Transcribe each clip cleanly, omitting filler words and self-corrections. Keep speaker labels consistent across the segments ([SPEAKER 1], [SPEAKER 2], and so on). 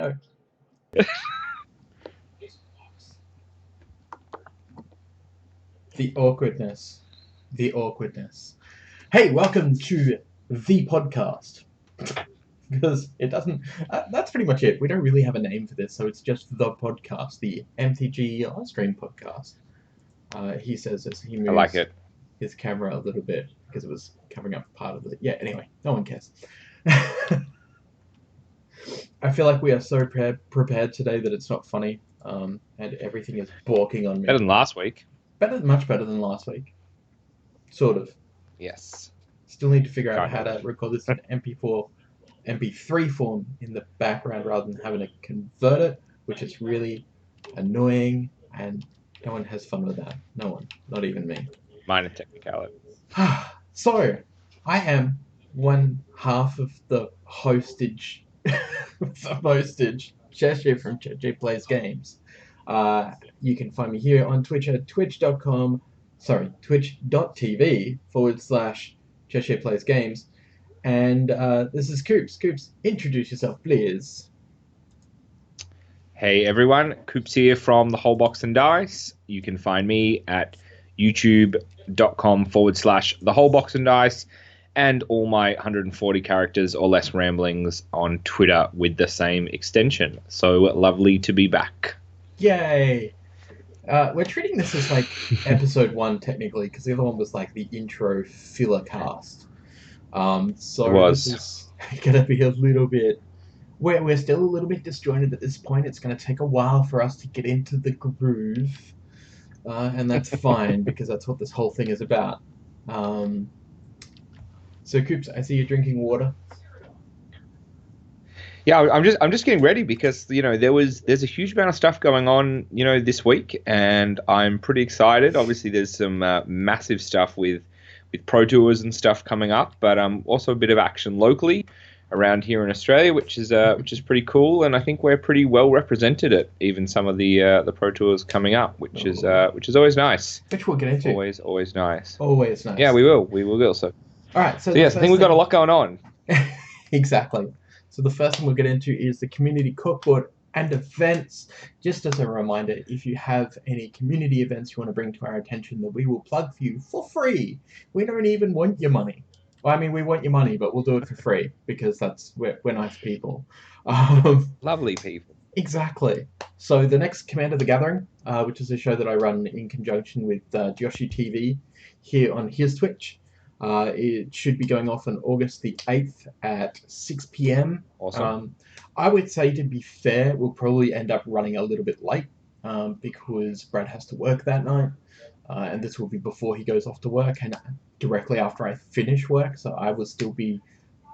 [SPEAKER 1] No. The awkwardness. Hey, welcome to the podcast. Because it doesn't... that's pretty much it. We don't really have a name for this, so it's just the podcast, the MTGAUStream Podcast. He says as he moves his camera a little bit, because it was covering up part of it. Yeah, anyway, no one cares. I feel like we are so prepared today that it's not funny, and everything is balking on me.
[SPEAKER 2] Better than last week.
[SPEAKER 1] Much better than last week. Sort of.
[SPEAKER 2] Yes.
[SPEAKER 1] Still need to figure out how to record this in MP3 form in the background rather than having to convert it, which is really annoying, and no one has fun with that. No one. Not even me.
[SPEAKER 2] Minor technicality.
[SPEAKER 1] So, I am one half of the hostage... Cheshire from Chiffley Plays Games. You can find me here on Twitch at twitch.tv/Cheshire Plays Games. And this is Coops. Coops, introduce yourself, please.
[SPEAKER 2] Hey everyone, Coops here from The Whole Box and Dice. You can find me at youtube.com/The Whole Box and Dice. And all my 140 characters or less ramblings on Twitter with the same extension. So lovely to be back.
[SPEAKER 1] Yay! We're treating this as like episode 1 technically, because the other one was like the intro filler cast. So this is going to be a little bit... We're still a little bit disjointed at this point. It's going to take a while for us to get into the groove. And that's fine, because that's what this whole thing is about. So, Coops, I see you drinking water.
[SPEAKER 2] Yeah, I'm just getting ready because there's a huge amount of stuff going on this week, and I'm pretty excited. Obviously, there's some massive stuff with Pro Tours and stuff coming up, but also a bit of action locally around here in Australia, which is pretty cool, and I think we're pretty well represented at even some of the Pro Tours coming up, which is always nice.
[SPEAKER 1] Which we'll get into.
[SPEAKER 2] Always nice.
[SPEAKER 1] Always nice.
[SPEAKER 2] Yeah, we will. So.
[SPEAKER 1] All right, so
[SPEAKER 2] yes, I think we've got a lot going on.
[SPEAKER 1] Exactly. So the first thing we'll get into is the community Cork-board and events. Just as a reminder, if you have any community events you want to bring to our attention that we will plug for you for free, we don't even want your money. Well, I mean, we want your money, but we'll do it for free because we're nice people.
[SPEAKER 2] Lovely people.
[SPEAKER 1] Exactly. So the next Commander the Gathering, which is a show that I run in conjunction with Joshy TV here on his Twitch. It should be going off on August the 8th at 6 p.m.
[SPEAKER 2] Awesome.
[SPEAKER 1] I would say, to be fair, we'll probably end up running a little bit late because Brad has to work that night. And this will be before he goes off to work and directly after I finish work. So I will still be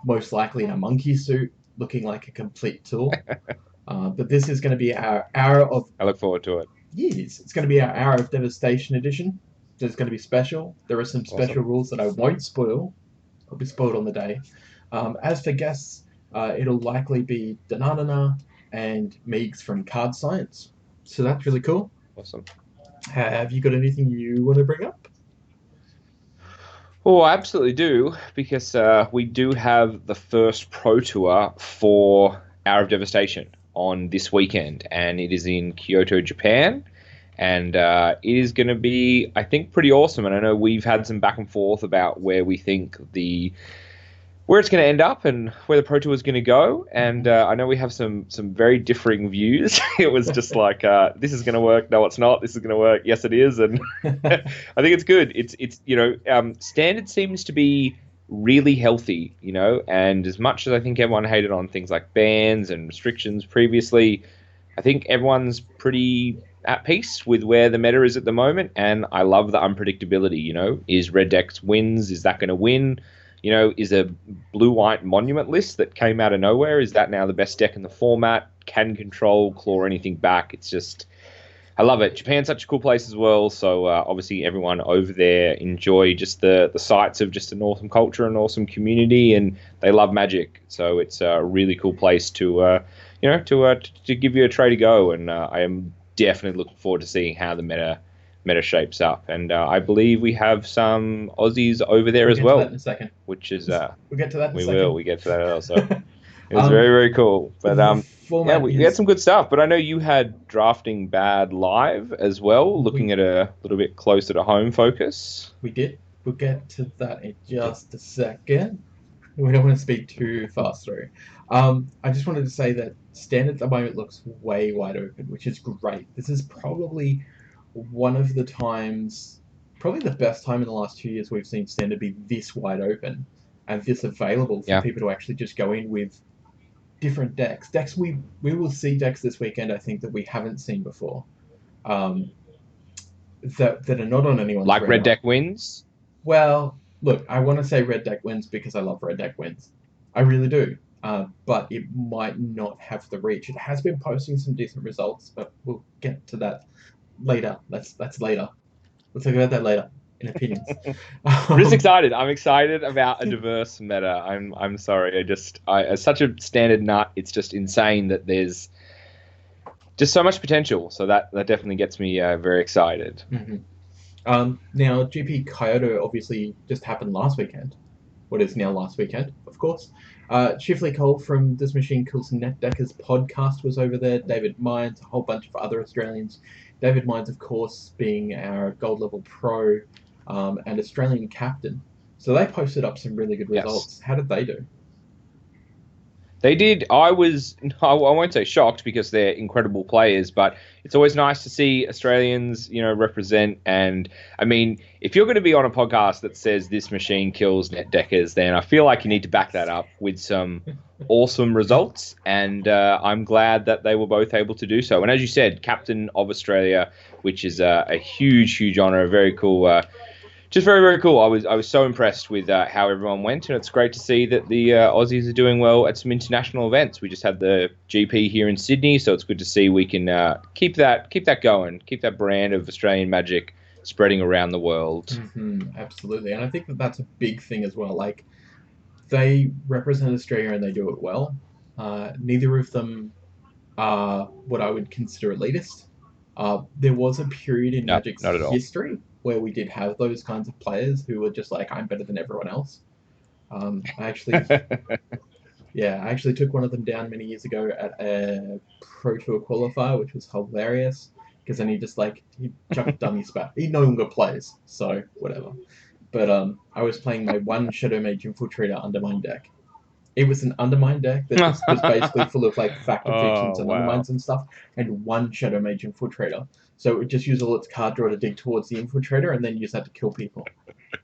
[SPEAKER 1] most likely in a monkey suit looking like a complete tool. But this is going to be our hour of...
[SPEAKER 2] I look forward to it.
[SPEAKER 1] Yes, it's going to be our Hour of Devastation edition. It's going to be special. There are some special rules that I won't spoil. I'll be spoiled on the day. As for guests, it'll likely be Dananana and Meegs from Card Science. So that's really cool.
[SPEAKER 2] Awesome.
[SPEAKER 1] Have you got anything you want to bring up?
[SPEAKER 2] Oh, I absolutely do, because we do have the first Pro Tour for Hour of Devastation on this weekend, and it is in Kyoto, Japan. And it is going to be, I think, pretty awesome. And I know we've had some back and forth about where we think where it's going to end up and where the Pro Tour is going to go. And I know we have some very differing views. It was just like, this is going to work. No, it's not. This is going to work. Yes, it is. And I think it's good. It's Standard seems to be really healthy, and as much as I think everyone hated on things like bans and restrictions previously, I think everyone's pretty at peace with where the meta is at the moment, and I love the unpredictability. Is Red Dex wins? Is that going to win? Is a blue-white monument list that came out of nowhere, is that now the best deck in the format? Can control, claw anything back? It's just, I love it. Japan's such a cool place as well, so obviously everyone over there enjoy just the sights of just an awesome culture and awesome community, and they love Magic, so it's a really cool place to give you a tray to go, and I am definitely looking forward to seeing how the meta shapes up, and I believe we have some Aussies over there as well.
[SPEAKER 1] We'll get to that in a second.
[SPEAKER 2] Which is
[SPEAKER 1] we'll get to that in a
[SPEAKER 2] we
[SPEAKER 1] second.
[SPEAKER 2] will. We get to that also. It was very, very cool. But yeah, we
[SPEAKER 1] is...
[SPEAKER 2] had some good stuff. But I know you had Drafting Bad live as well, looking at a little bit closer to home focus.
[SPEAKER 1] We did. We'll get to that in just a second. We don't want to speak too fast through. I just wanted to say that Standard at the moment looks way wide open, which is great. This is probably one of the times, probably the best time in the last 2 years we've seen Standard be this wide open and this available for people to actually just go in with different decks. We will see decks this weekend, I think, that we haven't seen before. That are not on anyone's
[SPEAKER 2] like
[SPEAKER 1] radar.
[SPEAKER 2] Red Deck wins?
[SPEAKER 1] Well, look, I want to say Red Deck wins because I love Red Deck wins. I really do. But it might not have the reach. It has been posting some decent results, but we'll get to that later. That's later. We'll talk about that later in opinions.
[SPEAKER 2] I'm just excited. I'm excited about a diverse meta. I'm sorry. As such a standard nut, it's just insane that there's just so much potential. So that definitely gets me very excited.
[SPEAKER 1] Mm-hmm. Now, GP Kyoto obviously just happened last weekend. What is now last weekend, of course. Chiffley Cole from this Machine Kills Netdeckers Podcast was over there. David Mines, a whole bunch of other Australians. David Mines, of course, being our gold level pro and Australian captain. So they posted up some really good results. Yes. How did they do?
[SPEAKER 2] They did. I won't say shocked because they're incredible players, but it's always nice to see Australians, represent. And I mean, if you're going to be on a podcast that says this machine kills Netdeckers, then I feel like you need to back that up with some awesome results. And I'm glad that they were both able to do so. And as you said, captain of Australia, which is a huge, huge honor, very cool. Just very, very cool. I was so impressed with how everyone went, and it's great to see that the Aussies are doing well at some international events. We just had the GP here in Sydney, so it's good to see we can keep that going, keep that brand of Australian Magic spreading around the world.
[SPEAKER 1] Mm-hmm, absolutely, and I think that that's a big thing as well. Like, they represent Australia and they do it well. Neither of them are what I would consider elitist. There was a period in Magic's history where we did have those kinds of players who were just like, I'm better than everyone else. I actually took one of them down many years ago at a Pro Tour qualifier, which was hilarious, because then he chucked dummy spat. He no longer plays, so whatever. But I was playing my one Shadow Mage Infiltrator Undermine deck. It was an Undermine deck that was basically full of like Factor Fictions and Undermines and stuff, and one Shadow Mage Infiltrator. So it would just use all its card draw to dig towards the Infiltrator and then use that to kill people.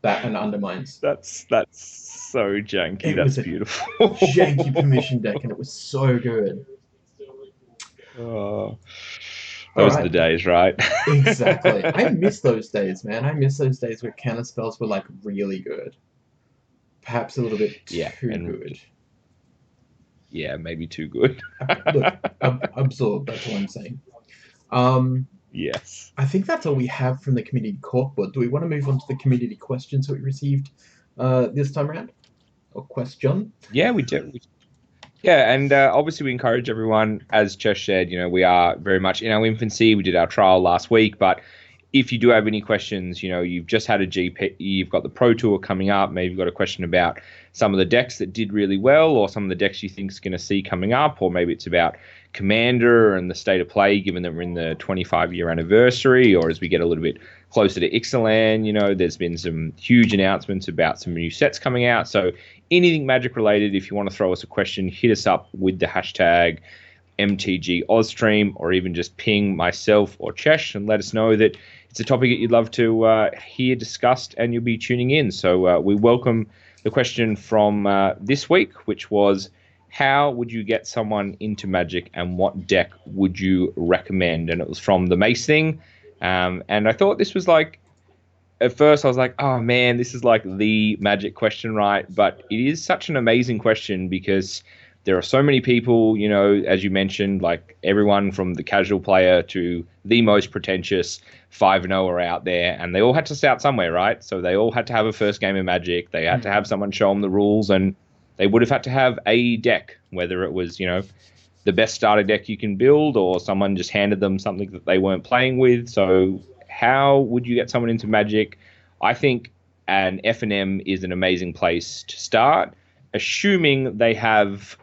[SPEAKER 1] That and Undermines.
[SPEAKER 2] That's so janky. That's beautiful.
[SPEAKER 1] Janky permission deck, and it was so good.
[SPEAKER 2] Oh, those are the days, right?
[SPEAKER 1] Exactly. I miss those days, man. I miss those days where counter spells were like really good. Perhaps a little bit too good.
[SPEAKER 2] Yeah, maybe too good.
[SPEAKER 1] Look, absorb. That's all I'm saying.
[SPEAKER 2] Yes.
[SPEAKER 1] I think that's all we have from the community Cork-board. Do we want to move on to the community questions that we received this time around? Or question?
[SPEAKER 2] Yeah, we do. Yeah, and obviously we encourage everyone, as Chesh said, we are very much in our infancy. We did our trial last week, but if you do have any questions, you've just had a GP, you've got the Pro Tour coming up, maybe you've got a question about some of the decks that did really well, or some of the decks you think is going to see coming up, or maybe it's about Commander and the state of play, given that we're in the 25-year anniversary, or as we get a little bit closer to Ixalan, there's been some huge announcements about some new sets coming out. So anything Magic related, if you want to throw us a question, hit us up with the hashtag MTGAUStream, or even just ping myself or Chesh and let us know that it's a topic that you'd love to hear discussed and you'll be tuning in. So we welcome the question from this week, which was, how would you get someone into Magic and what deck would you recommend? And it was from the Mace thing. And I thought this was like, at first I was like, oh man, this is like the Magic question, right? But it is such an amazing question because there are so many people, as you mentioned, like everyone from the casual player to the most pretentious 5-0 are out there, and they all had to start somewhere, right? So they all had to have a first game of Magic. They had to have someone show them the rules, and they would have had to have a deck, whether it was, the best starter deck you can build, or someone just handed them something that they weren't playing with. So how would you get someone into Magic? I think an F&M is an amazing place to start, assuming they have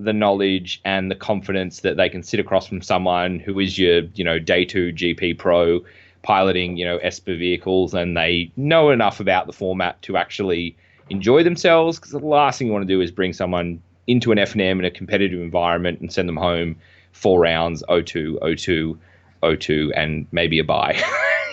[SPEAKER 2] the knowledge and the confidence that they can sit across from someone who is your, day 2 GP pro piloting, Esper vehicles, and they know enough about the format to actually enjoy themselves, because the last thing you want to do is bring someone into an FNM in a competitive environment and send them home 4 rounds, 0-2, 0-2, 0-2, and maybe a bye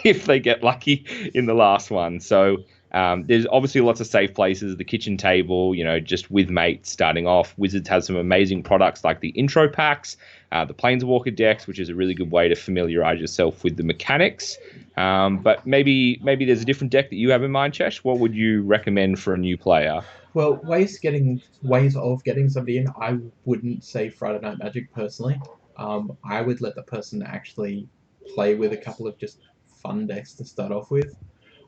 [SPEAKER 2] if they get lucky in the last one. So there's obviously lots of safe places, the kitchen table, just with mates starting off. Wizards has some amazing products like the intro packs, the Planeswalker decks, which is a really good way to familiarize yourself with the mechanics. But maybe there's a different deck that you have in mind, Chesh. What would you recommend for a new player?
[SPEAKER 1] Well, ways of getting somebody in, I wouldn't say Friday Night Magic personally. I would let the person actually play with a couple of just fun decks to start off with.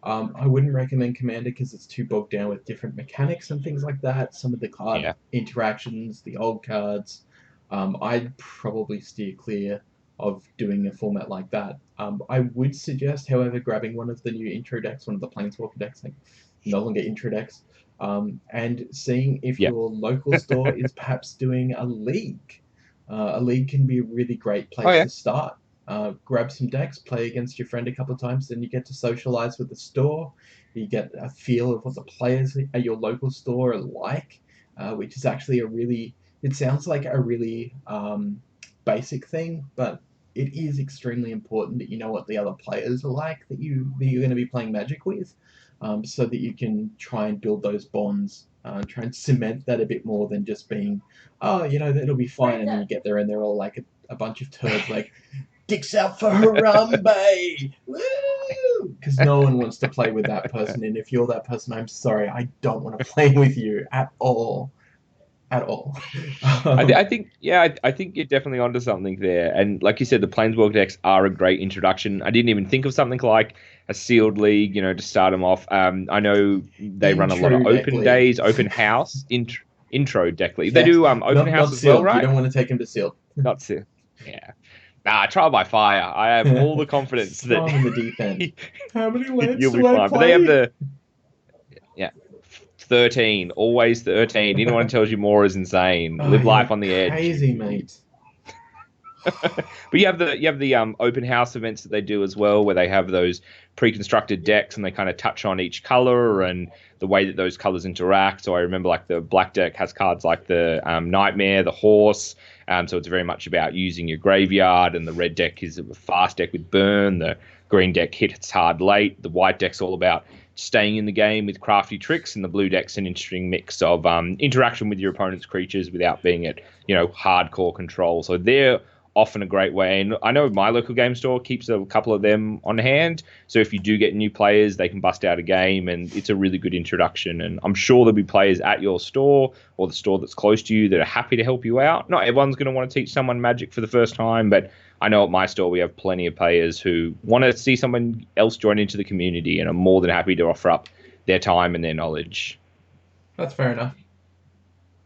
[SPEAKER 1] I wouldn't recommend Commander because it's too bogged down with different mechanics and things like that. Some of the card interactions, the old cards. I'd probably steer clear of doing a format like that. I would suggest, however, grabbing one of the new intro decks, one of the Planeswalker decks, like no longer intro decks, and seeing if your local store is perhaps doing a league. A league can be a really great place to start. Grab some decks, play against your friend a couple of times, then you get to socialize with the store. You get a feel of what the players at your local store are like, which is actually it sounds like a really basic thing, but it is extremely important that you know what the other players are like that you're going to be playing Magic with, so that you can try and build those bonds, try and cement that a bit more than just being, it'll be fine, and then you get there and they're all like a bunch of turds like, dicks out for Harambe! Woo! Because no one wants to play with that person, and if you're that person, I'm sorry, I don't want to play with you at all. At all.
[SPEAKER 2] I think you're definitely onto something there. And like you said, the Planeswalker decks are a great introduction. I didn't even think of something like a sealed league, to start them off. I know they run a lot of open days, open house, intro deck league. They do open house as well, right?
[SPEAKER 1] You don't want to take them to sealed.
[SPEAKER 2] Not sealed. Yeah. Trial by fire. I have all the confidence that
[SPEAKER 1] in the deep end. How many lands
[SPEAKER 2] you'll be fine. But they have 13, always 13. Anyone tells you more is insane. Live life on the edge.
[SPEAKER 1] Crazy, mate.
[SPEAKER 2] But you have the open house events that they do as well, where they have those pre-constructed decks and they kind of touch on each color and the way that those colors interact. So I remember like the black deck has cards like the Nightmare, the Horse. So it's very much about using your graveyard, and the red deck is a fast deck with Burn. The green deck hits hard late. The white deck's all about staying in the game with crafty tricks, and the blue deck's an interesting mix of interaction with your opponent's creatures without being at hardcore control. So they're often a great way. And I know my local game store keeps a couple of them on hand, so if you do get new players, they can bust out a game, and it's a really good introduction. And I'm sure there'll be players at your store or the store that's close to you that are happy to help you out. Not everyone's going to want to teach someone Magic for the first time, but I know at my store we have plenty of players who want to see someone else join into the community and are more than happy to offer up their time and their knowledge.
[SPEAKER 1] That's fair enough.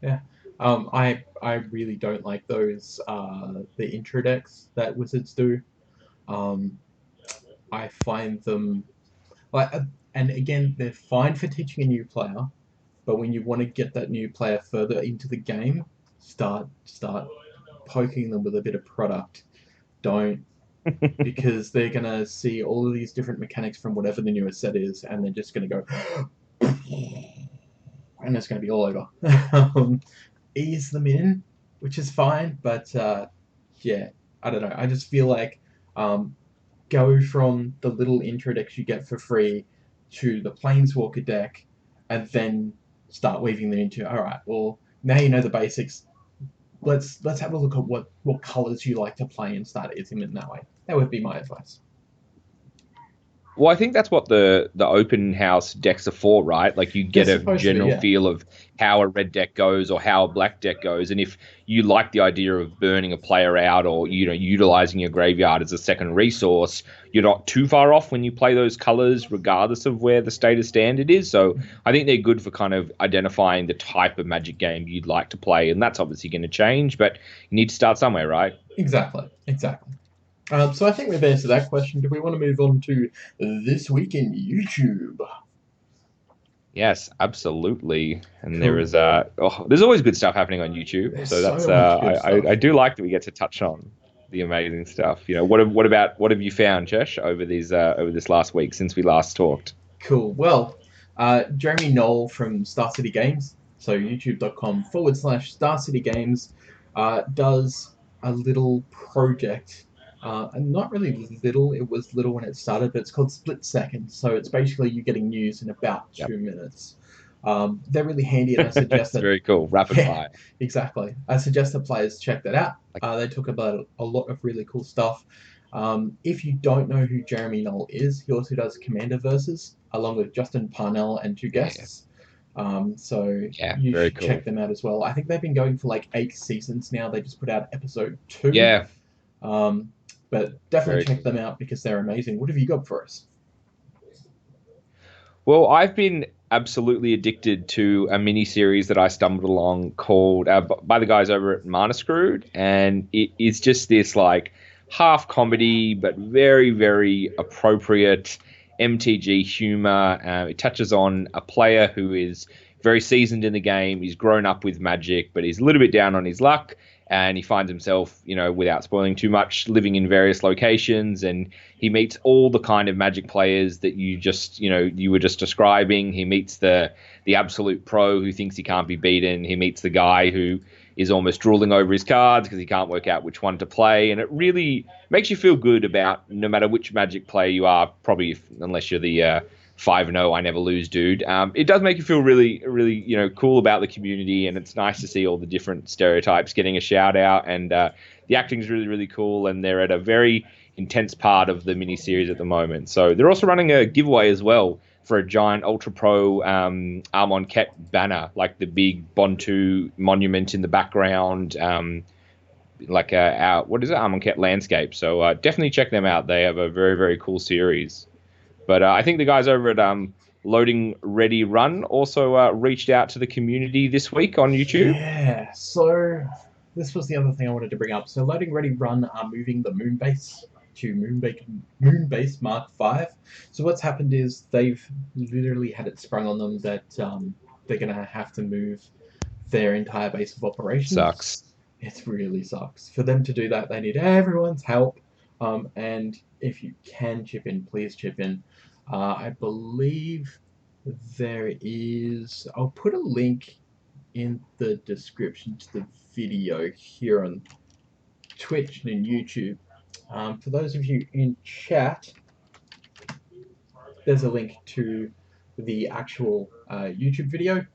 [SPEAKER 1] Yeah. I really don't like those the intro decks that Wizards do. I find them and again, they're fine for teaching a new player, but when you want to get that new player further into the game, start poking them with a bit of product. Don't, because they're gonna see all of these different mechanics from whatever the newest set is, and they're just gonna go, and it's gonna be all over. Ease them in, which is fine, but I don't know. I just feel like go from the little intro decks you get for free to the Planeswalker deck, and then start weaving them into, all right, well, now you know the basics. Let's have a look at what colors you like to play and start easing them in that way. That would be my advice.
[SPEAKER 2] Well, I think that's what the open house decks are for, right? Like you get a general feel of how a red deck goes or how a black deck goes. And if you like the idea of burning a player out or, utilizing your graveyard as a second resource, you're not too far off when you play those colors, regardless of where the status standard is. So I think they're good for kind of identifying the type of Magic game you'd like to play. And that's obviously going to change, but you need to start somewhere, right?
[SPEAKER 1] Exactly. So I think we've answered that question. Do we want to move on to This Week in YouTube?
[SPEAKER 2] Yes, absolutely. And
[SPEAKER 1] Cool.
[SPEAKER 2] there is there's always good stuff happening on YouTube.
[SPEAKER 1] There's
[SPEAKER 2] So that's
[SPEAKER 1] so much good stuff.
[SPEAKER 2] I do like that we get to touch on the amazing stuff. You know, what have you found, Chesh, over this last week since we last talked?
[SPEAKER 1] Cool. Well, Jeremy Noell from Star City Games, so youtube.com/Star City Games, does a little project. And not really little, it was little when it started, but it's called Split Second. So it's basically you getting news in about 2 minutes. They're really handy, and I suggest
[SPEAKER 2] that. Very cool. Rapid fire.
[SPEAKER 1] Exactly. I suggest the players check that out. They talk about a lot of really cool stuff. If you don't know who Jeremy Noell is, he also does Commander Versus, along with Justin Parnell and 2 guests. So you should check them out as well. I think they've been going for like 8 seasons now. They just put out episode 2.
[SPEAKER 2] Yeah.
[SPEAKER 1] But definitely check them out because they're amazing. What have you got for us?
[SPEAKER 2] Well, I've been absolutely addicted to a mini series that I stumbled along called by the guys over at Mana Screwed, and it is just this like half comedy but very, very appropriate MTG humor. It touches on a player who is very seasoned in the game. He's grown up with Magic, but he's a little bit down on his luck. And he finds himself, you know, without spoiling too much, living in various locations, and he meets all the kind of Magic players that you were just describing. He meets the absolute pro who thinks he can't be beaten. He meets the guy who is almost drooling over his cards because he can't work out which one to play. And it really makes you feel good about no matter which Magic player you are, probably unless you're the 5-0 I never lose dude. It does make you feel really, really, cool about the community, and it's nice to see all the different stereotypes getting a shout out. And the acting is really, really cool, and they're at a very intense part of the mini series at the moment. So they're also running a giveaway as well for a giant Ultra Pro Armon-Ket banner, like the big Bontu monument in the background, like what is it, Armon-Ket landscape. So definitely check them out. They have a very, very cool series. But I think the guys over at Loading Ready Run also reached out to the community this week on YouTube.
[SPEAKER 1] Yeah, so this was the other thing I wanted to bring up. So Loading Ready Run are moving the Moonbase to Moonbase Mark 5. So what's happened is they've literally had it sprung on them that they're going to have to move their entire base of operations.
[SPEAKER 2] Sucks.
[SPEAKER 1] It really sucks. For them to do that, they need everyone's help. And if you can chip in, please chip in. I believe there is... I'll put a link in the description to the video here on Twitch and YouTube. For those of you in chat, there's a link to the actual YouTube video.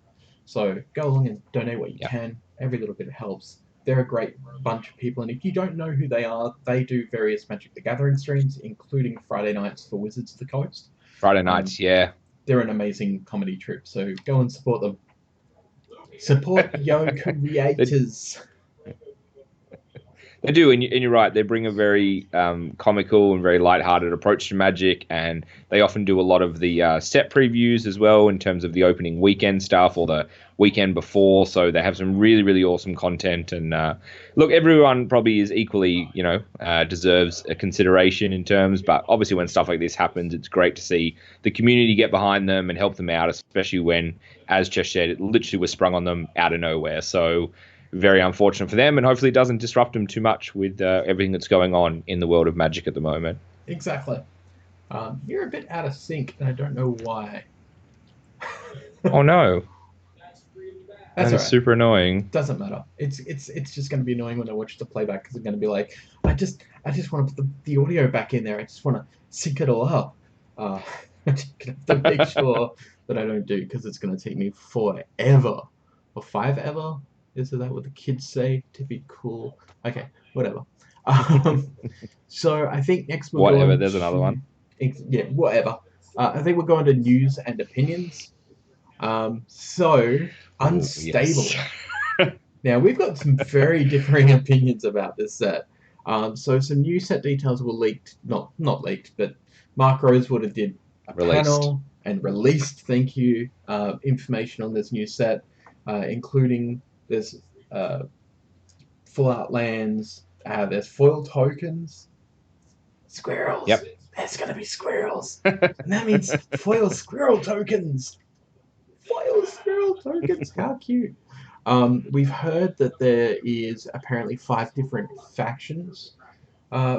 [SPEAKER 1] So go along and donate what you can. Every little bit helps. They're a great bunch of people, and if you don't know who they are, they do various Magic the Gathering streams, including Friday nights for Wizards of the Coast.
[SPEAKER 2] Friday nights, yeah. They're
[SPEAKER 1] an amazing comedy troupe, so go and support them. Support your creators.
[SPEAKER 2] They do, and you're right. They bring a very comical and very lighthearted approach to Magic, and they often do a lot of the set previews as well in terms of the opening weekend stuff or the weekend before. So they have some really, really awesome content. And look, everyone probably is equally, deserves a consideration in terms. But obviously, when stuff like this happens, it's great to see the community get behind them and help them out, especially when, as Chesh said, it literally was sprung on them out of nowhere. So very unfortunate for them, and hopefully it doesn't disrupt them too much with everything that's going on in the world of Magic at the moment.
[SPEAKER 1] Exactly. You're a bit out of sync, and I don't know why.
[SPEAKER 2] Oh no.
[SPEAKER 1] That's
[SPEAKER 2] right. Super annoying.
[SPEAKER 1] Doesn't matter. It's just going to be annoying when I watch the playback, because I'm going to be like, I just want to put the audio back in there. I just want to sync it all up. I'm just going to have to make sure that I don't do, because it's going to take me forever. Or 5 ever. Is that what the kids say to be cool? Okay, whatever. So I think next we're
[SPEAKER 2] whatever.
[SPEAKER 1] Going
[SPEAKER 2] there's
[SPEAKER 1] to,
[SPEAKER 2] another one.
[SPEAKER 1] Yeah, whatever. I think we're going to news and opinions. So Unstable.
[SPEAKER 2] Yes.
[SPEAKER 1] Now we've got some very differing opinions about this set. So some new set details were leaked, not leaked, but Mark Rosewater did a panel and released. Thank you. Information on this new set, including. There's full art lands. There's foil tokens. Squirrels.
[SPEAKER 2] Yep.
[SPEAKER 1] There's going to be squirrels. And that means foil squirrel tokens. foil squirrel tokens. How cute. We've heard that there is apparently 5 different factions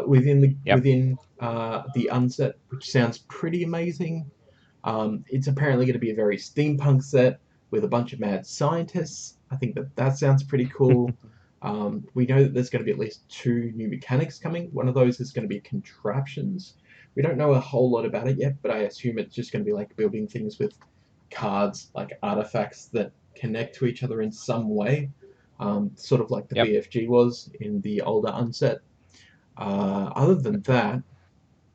[SPEAKER 1] within the unset, which sounds pretty amazing. It's apparently going to be a very steampunk set with a bunch of mad scientists. I think that sounds pretty cool. We know that there's going to be at least 2 new mechanics coming. One of those is going to be contraptions. We don't know a whole lot about it yet, but I assume it's just going to be like building things with cards, like artifacts that connect to each other in some way, sort of like the BFG was in the older unset. Other than that,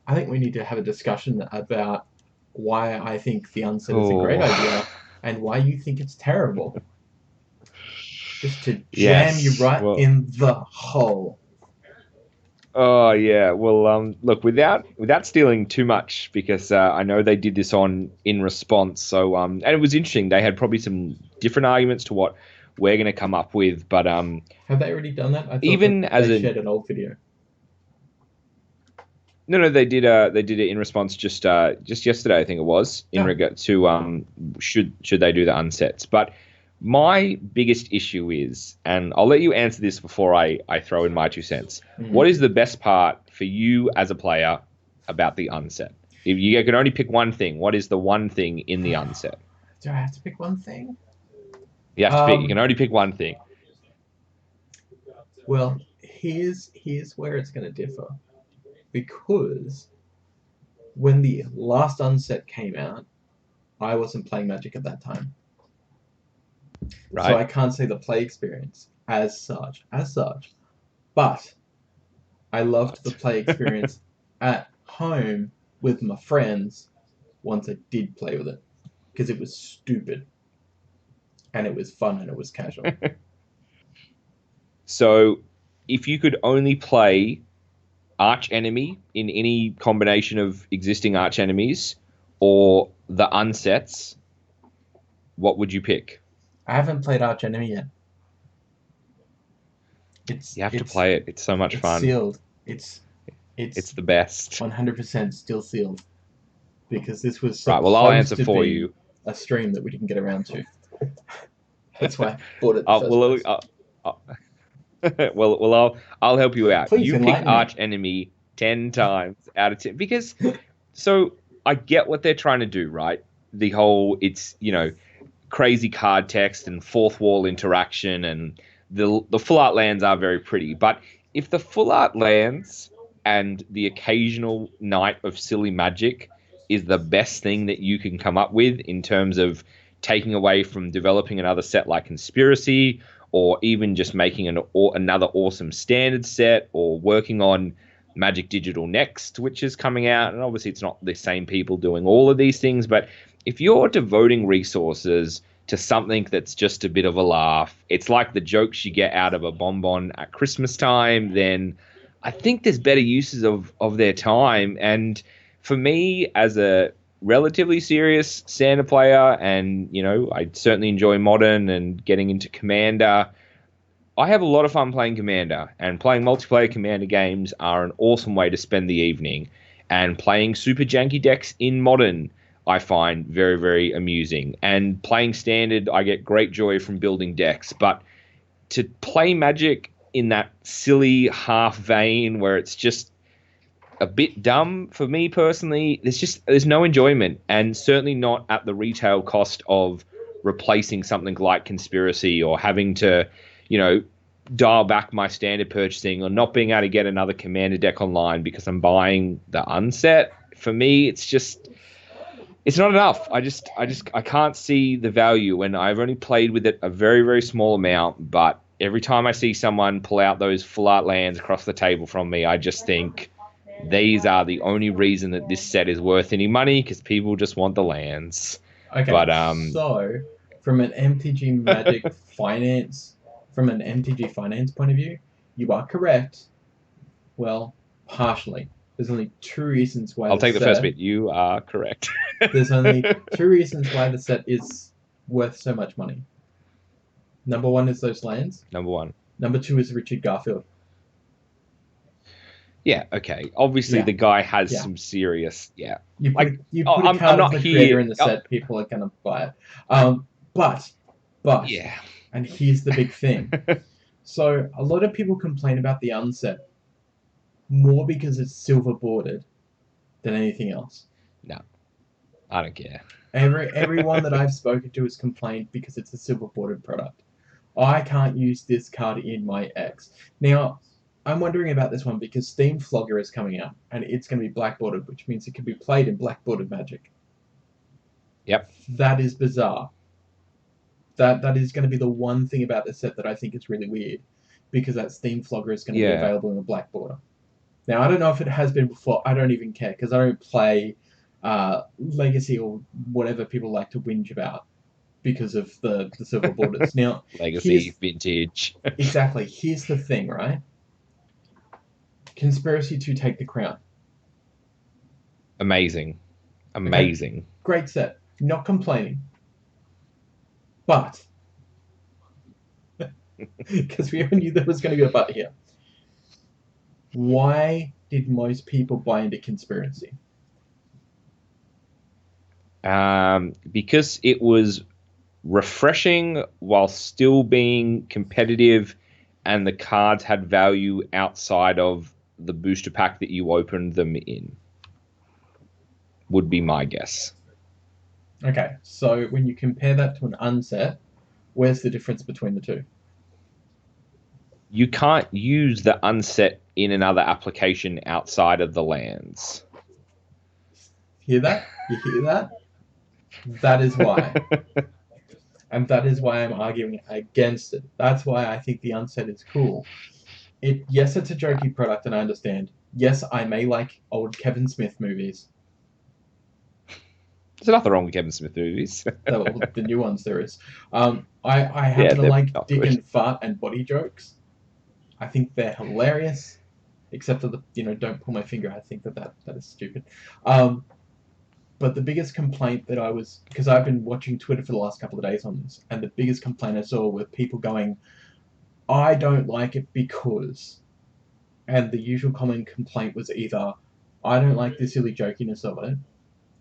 [SPEAKER 1] I think we need to have a discussion about why I think the unset is a great idea and why you think it's terrible. Just to jam you in the hole.
[SPEAKER 2] Oh yeah, well, look, without stealing too much, because I know they did this in response. So and it was interesting. They had probably some different arguments to what we're going to come up with, but
[SPEAKER 1] have they already done that? I thought they shared an old video.
[SPEAKER 2] No, they did it in response just yesterday, I think it was, in regard to should they do the unsets. But my biggest issue is, and I'll let you answer this before I throw in my 2 cents. Mm-hmm. What is the best part for you as a player about the unset? If you can only pick one thing, what is the one thing in the unset?
[SPEAKER 1] Do I have to pick one thing?
[SPEAKER 2] You have to pick. You can only pick one thing.
[SPEAKER 1] Well, here's where it's going to differ. Because when the last unset came out, I wasn't playing Magic at that time. Right. So I can't say the play experience as such. But I loved the play experience at home with my friends once I did play with it. Because it was stupid. And it was fun and it was casual.
[SPEAKER 2] So if you could only play arch enemy in any combination of existing arch enemies or the unsets, what would you pick?
[SPEAKER 1] I haven't played arch enemy yet.
[SPEAKER 2] You have to play it. It's so much fun.
[SPEAKER 1] Sealed. It's
[SPEAKER 2] the best.
[SPEAKER 1] 100% still sealed. Because this was
[SPEAKER 2] right. Well, I'll answer for you.
[SPEAKER 1] A stream that we didn't get around to. That's why I bought it.
[SPEAKER 2] Well, I'll help you out.
[SPEAKER 1] Please
[SPEAKER 2] you pick arch enemy 10 times out of 10 because so I get what they're trying to do, right? The whole crazy card text and fourth wall interaction and the full art lands are very pretty, but if the full art lands and the occasional night of silly magic is the best thing that you can come up with in terms of taking away from developing another set like Conspiracy, or even just making another awesome standard set, or working on Magic Digital Next, which is coming out. And obviously it's not the same people doing all of these things, but if you're devoting resources to something that's just a bit of a laugh, it's like the jokes you get out of a bonbon at Christmas time, then I think there's better uses of their time. And for me, as a relatively serious Standard player, and I certainly enjoy Modern and getting into Commander, I have a lot of fun playing Commander, and playing multiplayer Commander games are an awesome way to spend the evening. And playing super janky decks in Modern I find very, very amusing. And playing Standard, I get great joy from building decks. But to play Magic in that silly half vein where it's just a bit dumb for me personally, there's no enjoyment, and certainly not at the retail cost of replacing something like Conspiracy, or having to, dial back my Standard purchasing, or not being able to get another Commander deck online because I'm buying the unset. For me, it's not enough. I can't see the value, and I've only played with it a very, very small amount, but every time I see someone pull out those full art lands across the table from me, I just think these are the only reason that this set is worth any money, because people just want the lands.
[SPEAKER 1] Okay, but so from an MTG Magic finance point of view, you are correct. Well, partially. There's only 2 reasons why.
[SPEAKER 2] I'll take the first bit. You are correct.
[SPEAKER 1] There's only 2 reasons why the set is worth so much money. Number 1 is those lands.
[SPEAKER 2] Number 1.
[SPEAKER 1] Number 2 is Richard Garfield.
[SPEAKER 2] Yeah, okay. Obviously, the guy has some serious... Yeah.
[SPEAKER 1] You put a card of the creator in the set, people are going to buy it. But...
[SPEAKER 2] Yeah.
[SPEAKER 1] And here's the big thing. So, a lot of people complain about the unset more because it's silver bordered than anything else.
[SPEAKER 2] No. I don't care.
[SPEAKER 1] Everyone that I've spoken to has complained because it's a silver bordered product. I can't use this card in my X. Now, I'm wondering about this one because Steam Flogger is coming out, and it's going to be black bordered, which means it can be played in black bordered Magic.
[SPEAKER 2] Yep.
[SPEAKER 1] That is bizarre. That is going to be the one thing about this set that I think is really weird, because that Steam Flogger is going to be available in a black border. Now, I don't know if it has been before. I don't even care, because I don't play Legacy or whatever people like to whinge about because of the silver borders. Now,
[SPEAKER 2] Legacy, Vintage.
[SPEAKER 1] Exactly. Here's the thing, right? Conspiracy to Take the Crown.
[SPEAKER 2] Amazing. Okay.
[SPEAKER 1] Great set. Not complaining. But, because we knew there was going to be a but here. Why did most people buy into Conspiracy?
[SPEAKER 2] Because it was refreshing while still being competitive, and the cards had value outside of the booster pack that you opened them in. Would be my guess.
[SPEAKER 1] Okay, so when you compare that to an unset, where's the difference between the two?
[SPEAKER 2] You can't use the unset in another application outside of the lands.
[SPEAKER 1] Hear that? You hear that? That is why. And that is why I'm arguing against it. That's why I think the unset is cool. Yes, it's a jokey product, and I understand. Yes, I may like old Kevin Smith movies.
[SPEAKER 2] There's nothing wrong with Kevin Smith movies.
[SPEAKER 1] The new ones there is. I happen to like dick and fart and body jokes. I think they're hilarious. Except for the, don't pull my finger. I think that is stupid. But the biggest complaint that because I've been watching Twitter for the last couple of days on this, and the biggest complaint I saw were people going, I don't like it because, and the usual common complaint was either, I don't like the silly jokiness of it.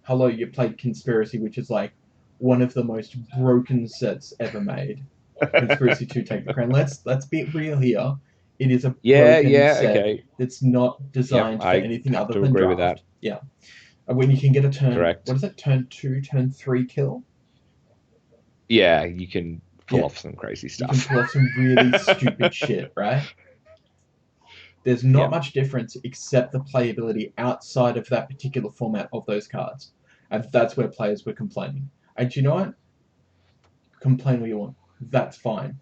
[SPEAKER 1] Hello, you played Conspiracy, which is like one of the most broken sets ever made. Conspiracy to Take the Crown. Let's be real here. It is a broken set that's not designed for anything other than draft. With that. Yeah. When you can get a turn... Correct. What is it? Turn 2, turn 3 kill?
[SPEAKER 2] Yeah, you can pull off some crazy stuff.
[SPEAKER 1] You can pull off some really stupid shit, right? There's not much difference except the playability outside of that particular format of those cards. And that's where players were complaining. And do you know what? Complain what you want. That's fine.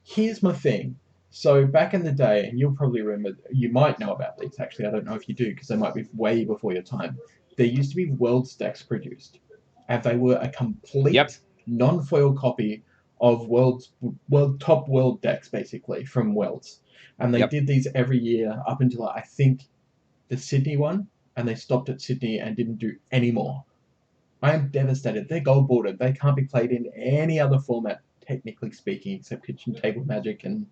[SPEAKER 1] Here's my thing. So back in the day, and you'll probably remember, you might know about these actually, I don't know if you do, because they might be way before your time. There used to be Worlds decks produced. And they were a complete non-foil copy of top World decks, basically, from Worlds. And they did these every year up until, I think, the Sydney one, and they stopped at Sydney and didn't do any more. I am devastated. They're gold bordered. They can't be played in any other format, technically speaking, except Kitchen Table Magic and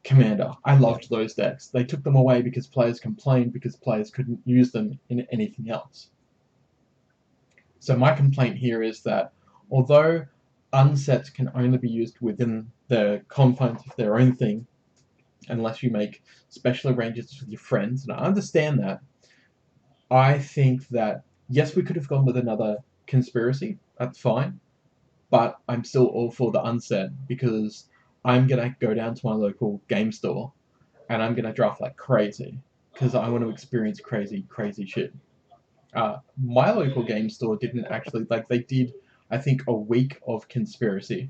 [SPEAKER 1] Commander. I loved those decks. They took them away because players complained because players couldn't use them in anything else. So my complaint here is that although unsets can only be used within the confines of their own thing, unless you make special arrangements with your friends, and I understand that, I think that, yes, we could have gone with another Conspiracy, that's fine, but I'm still all for the unset, because I'm going to go down to my local game store, and I'm going to draft like crazy, because I want to experience crazy shit. My local game store didn't actually, they did, I think, a week of Conspiracy,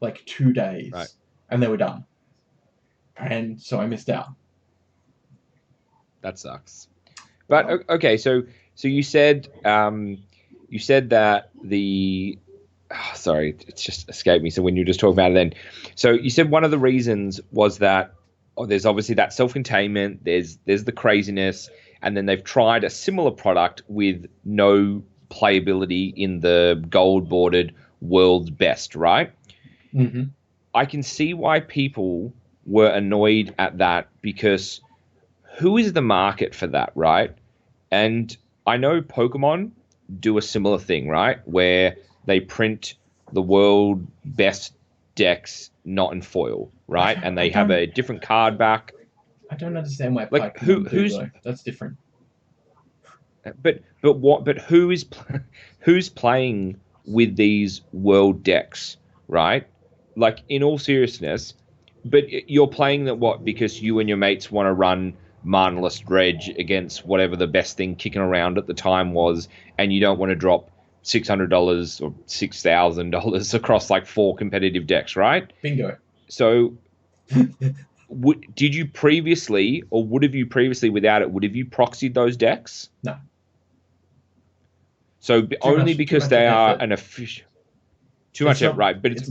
[SPEAKER 1] 2 days, and they were done. And so I missed out.
[SPEAKER 2] That sucks. But okay, so you said that the sorry, it's just escaped me. So when you were just talking about it then, so you said one of the reasons was that there's obviously that self-containment, there's the craziness, and then they've tried a similar product with no playability in the gold-bordered World's Best, right?
[SPEAKER 1] Mm-hmm.
[SPEAKER 2] I can see why people were annoyed at that, because who is the market for that, right? And I know Pokemon do a similar thing, right? Where they print the world best decks not in foil, right? And they have a different card back.
[SPEAKER 1] I don't understand why
[SPEAKER 2] like who's
[SPEAKER 1] that's different.
[SPEAKER 2] But who's playing with these world decks, right? Like, in all seriousness, but you're playing that because you and your mates want to run Manaless Dredge against whatever the best thing kicking around at the time was, and you don't want to drop $600 or $6,000 across like 4 competitive decks, right?
[SPEAKER 1] Bingo.
[SPEAKER 2] So, did you previously, or would have you previously without it, would have you proxied those decks?
[SPEAKER 1] No.
[SPEAKER 2] So only because they are an official. Too much effort, right? But it's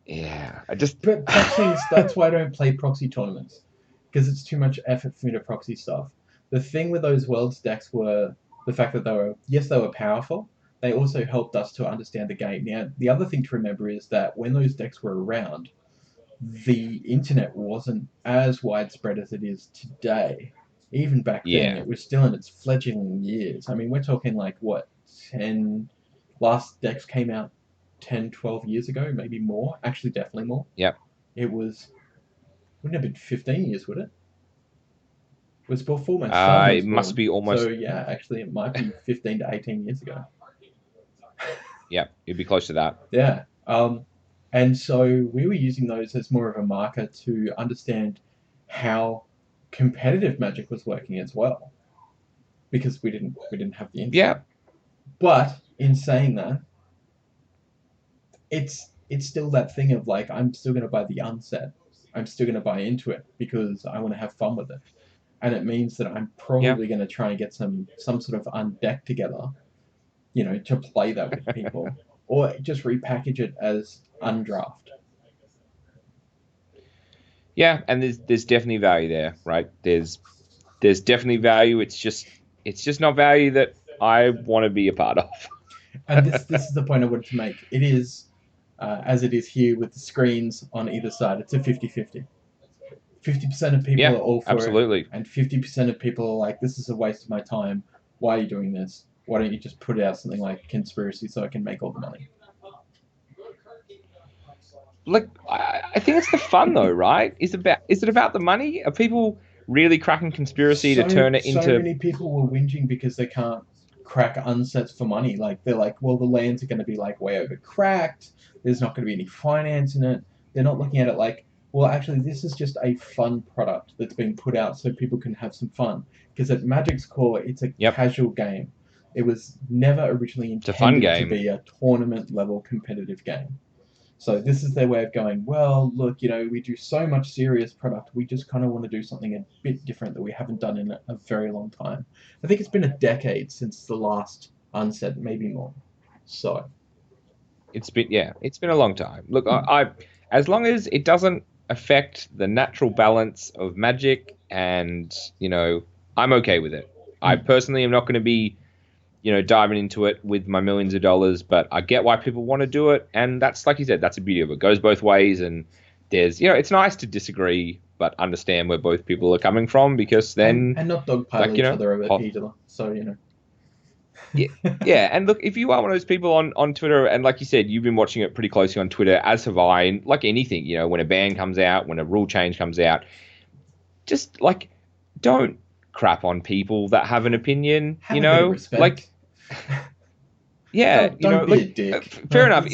[SPEAKER 2] yeah, I just.
[SPEAKER 1] But that's why I don't play proxy tournaments, because it's too much effort for me to proxy stuff. The thing with those Worlds decks were the fact that they were powerful. They also helped us to understand the game. Now, the other thing to remember is that when those decks were around, the internet wasn't as widespread as it is today. Even back then, it was still in its fledgling years. I mean, we're talking like, what, last decks came out 10, 12 years ago, maybe more. Actually, definitely more.
[SPEAKER 2] Yep.
[SPEAKER 1] It wouldn't have been 15 years, would it? It was before my son was
[SPEAKER 2] It must be almost.
[SPEAKER 1] So, yeah, actually, it might be 15 to 18 years ago.
[SPEAKER 2] Yeah, it'd be close to that.
[SPEAKER 1] Yeah. And so we were using those as more of a marker to understand how competitive Magic was working as well, because we didn't have the internet.
[SPEAKER 2] Yeah.
[SPEAKER 1] But in saying that, it's still that thing of like, I'm still going to buy the unset. I'm still going to buy into it because I want to have fun with it, and it means that I'm probably going to try and get some sort of undeck together, to play that with people, or just repackage it as undraft.
[SPEAKER 2] Yeah, and there's definitely value there, right? There's definitely value. It's just not value that I want to be a part of.
[SPEAKER 1] And this is the point I wanted to make. It is, as it is here with the screens on either side, it's a 50-50. 50% of people are all for it, and 50% of people are like, this is a waste of my time. Why are you doing this? Why don't you just put out something like Conspiracy so I can make all the money?
[SPEAKER 2] Like, I think it's the fun though, right? Is it about the money? Are people really cracking Conspiracy to turn it into?
[SPEAKER 1] So many people were whinging because they can't crack unsets for money. Like, they're like, well, the lands are going to be like way over cracked. There's not going to be any finance in it. They're not looking at it like, well, actually, this is just a fun product that's being put out so people can have some fun. Because at Magic's core, it's a casual game. It was never originally intended to be a tournament-level competitive game. So this is their way of going, well, look, we do so much serious product. We just kind of want to do something a bit different that we haven't done in a very long time. I think it's been a decade since the last unset, maybe more. So
[SPEAKER 2] it's been a long time. Look, I as long as it doesn't affect the natural balance of Magic, and I'm okay with it. I personally am not going to be diving into it with my millions of dollars, but I get why people want to do it, and that's, like you said, that's the beauty of it. It goes both ways, and there's it's nice to disagree but understand where both people are coming from, because then
[SPEAKER 1] and not dogpile each other over either. So
[SPEAKER 2] yeah, and look, if you are one of those people on Twitter, and like you said, you've been watching it pretty closely on Twitter, as have I, and like anything, when a ban comes out, when a rule change comes out, just like, don't crap on people that have an opinion.
[SPEAKER 1] Have a bit of respect.
[SPEAKER 2] Like, yeah,
[SPEAKER 1] don't be a dick.
[SPEAKER 2] Fair enough.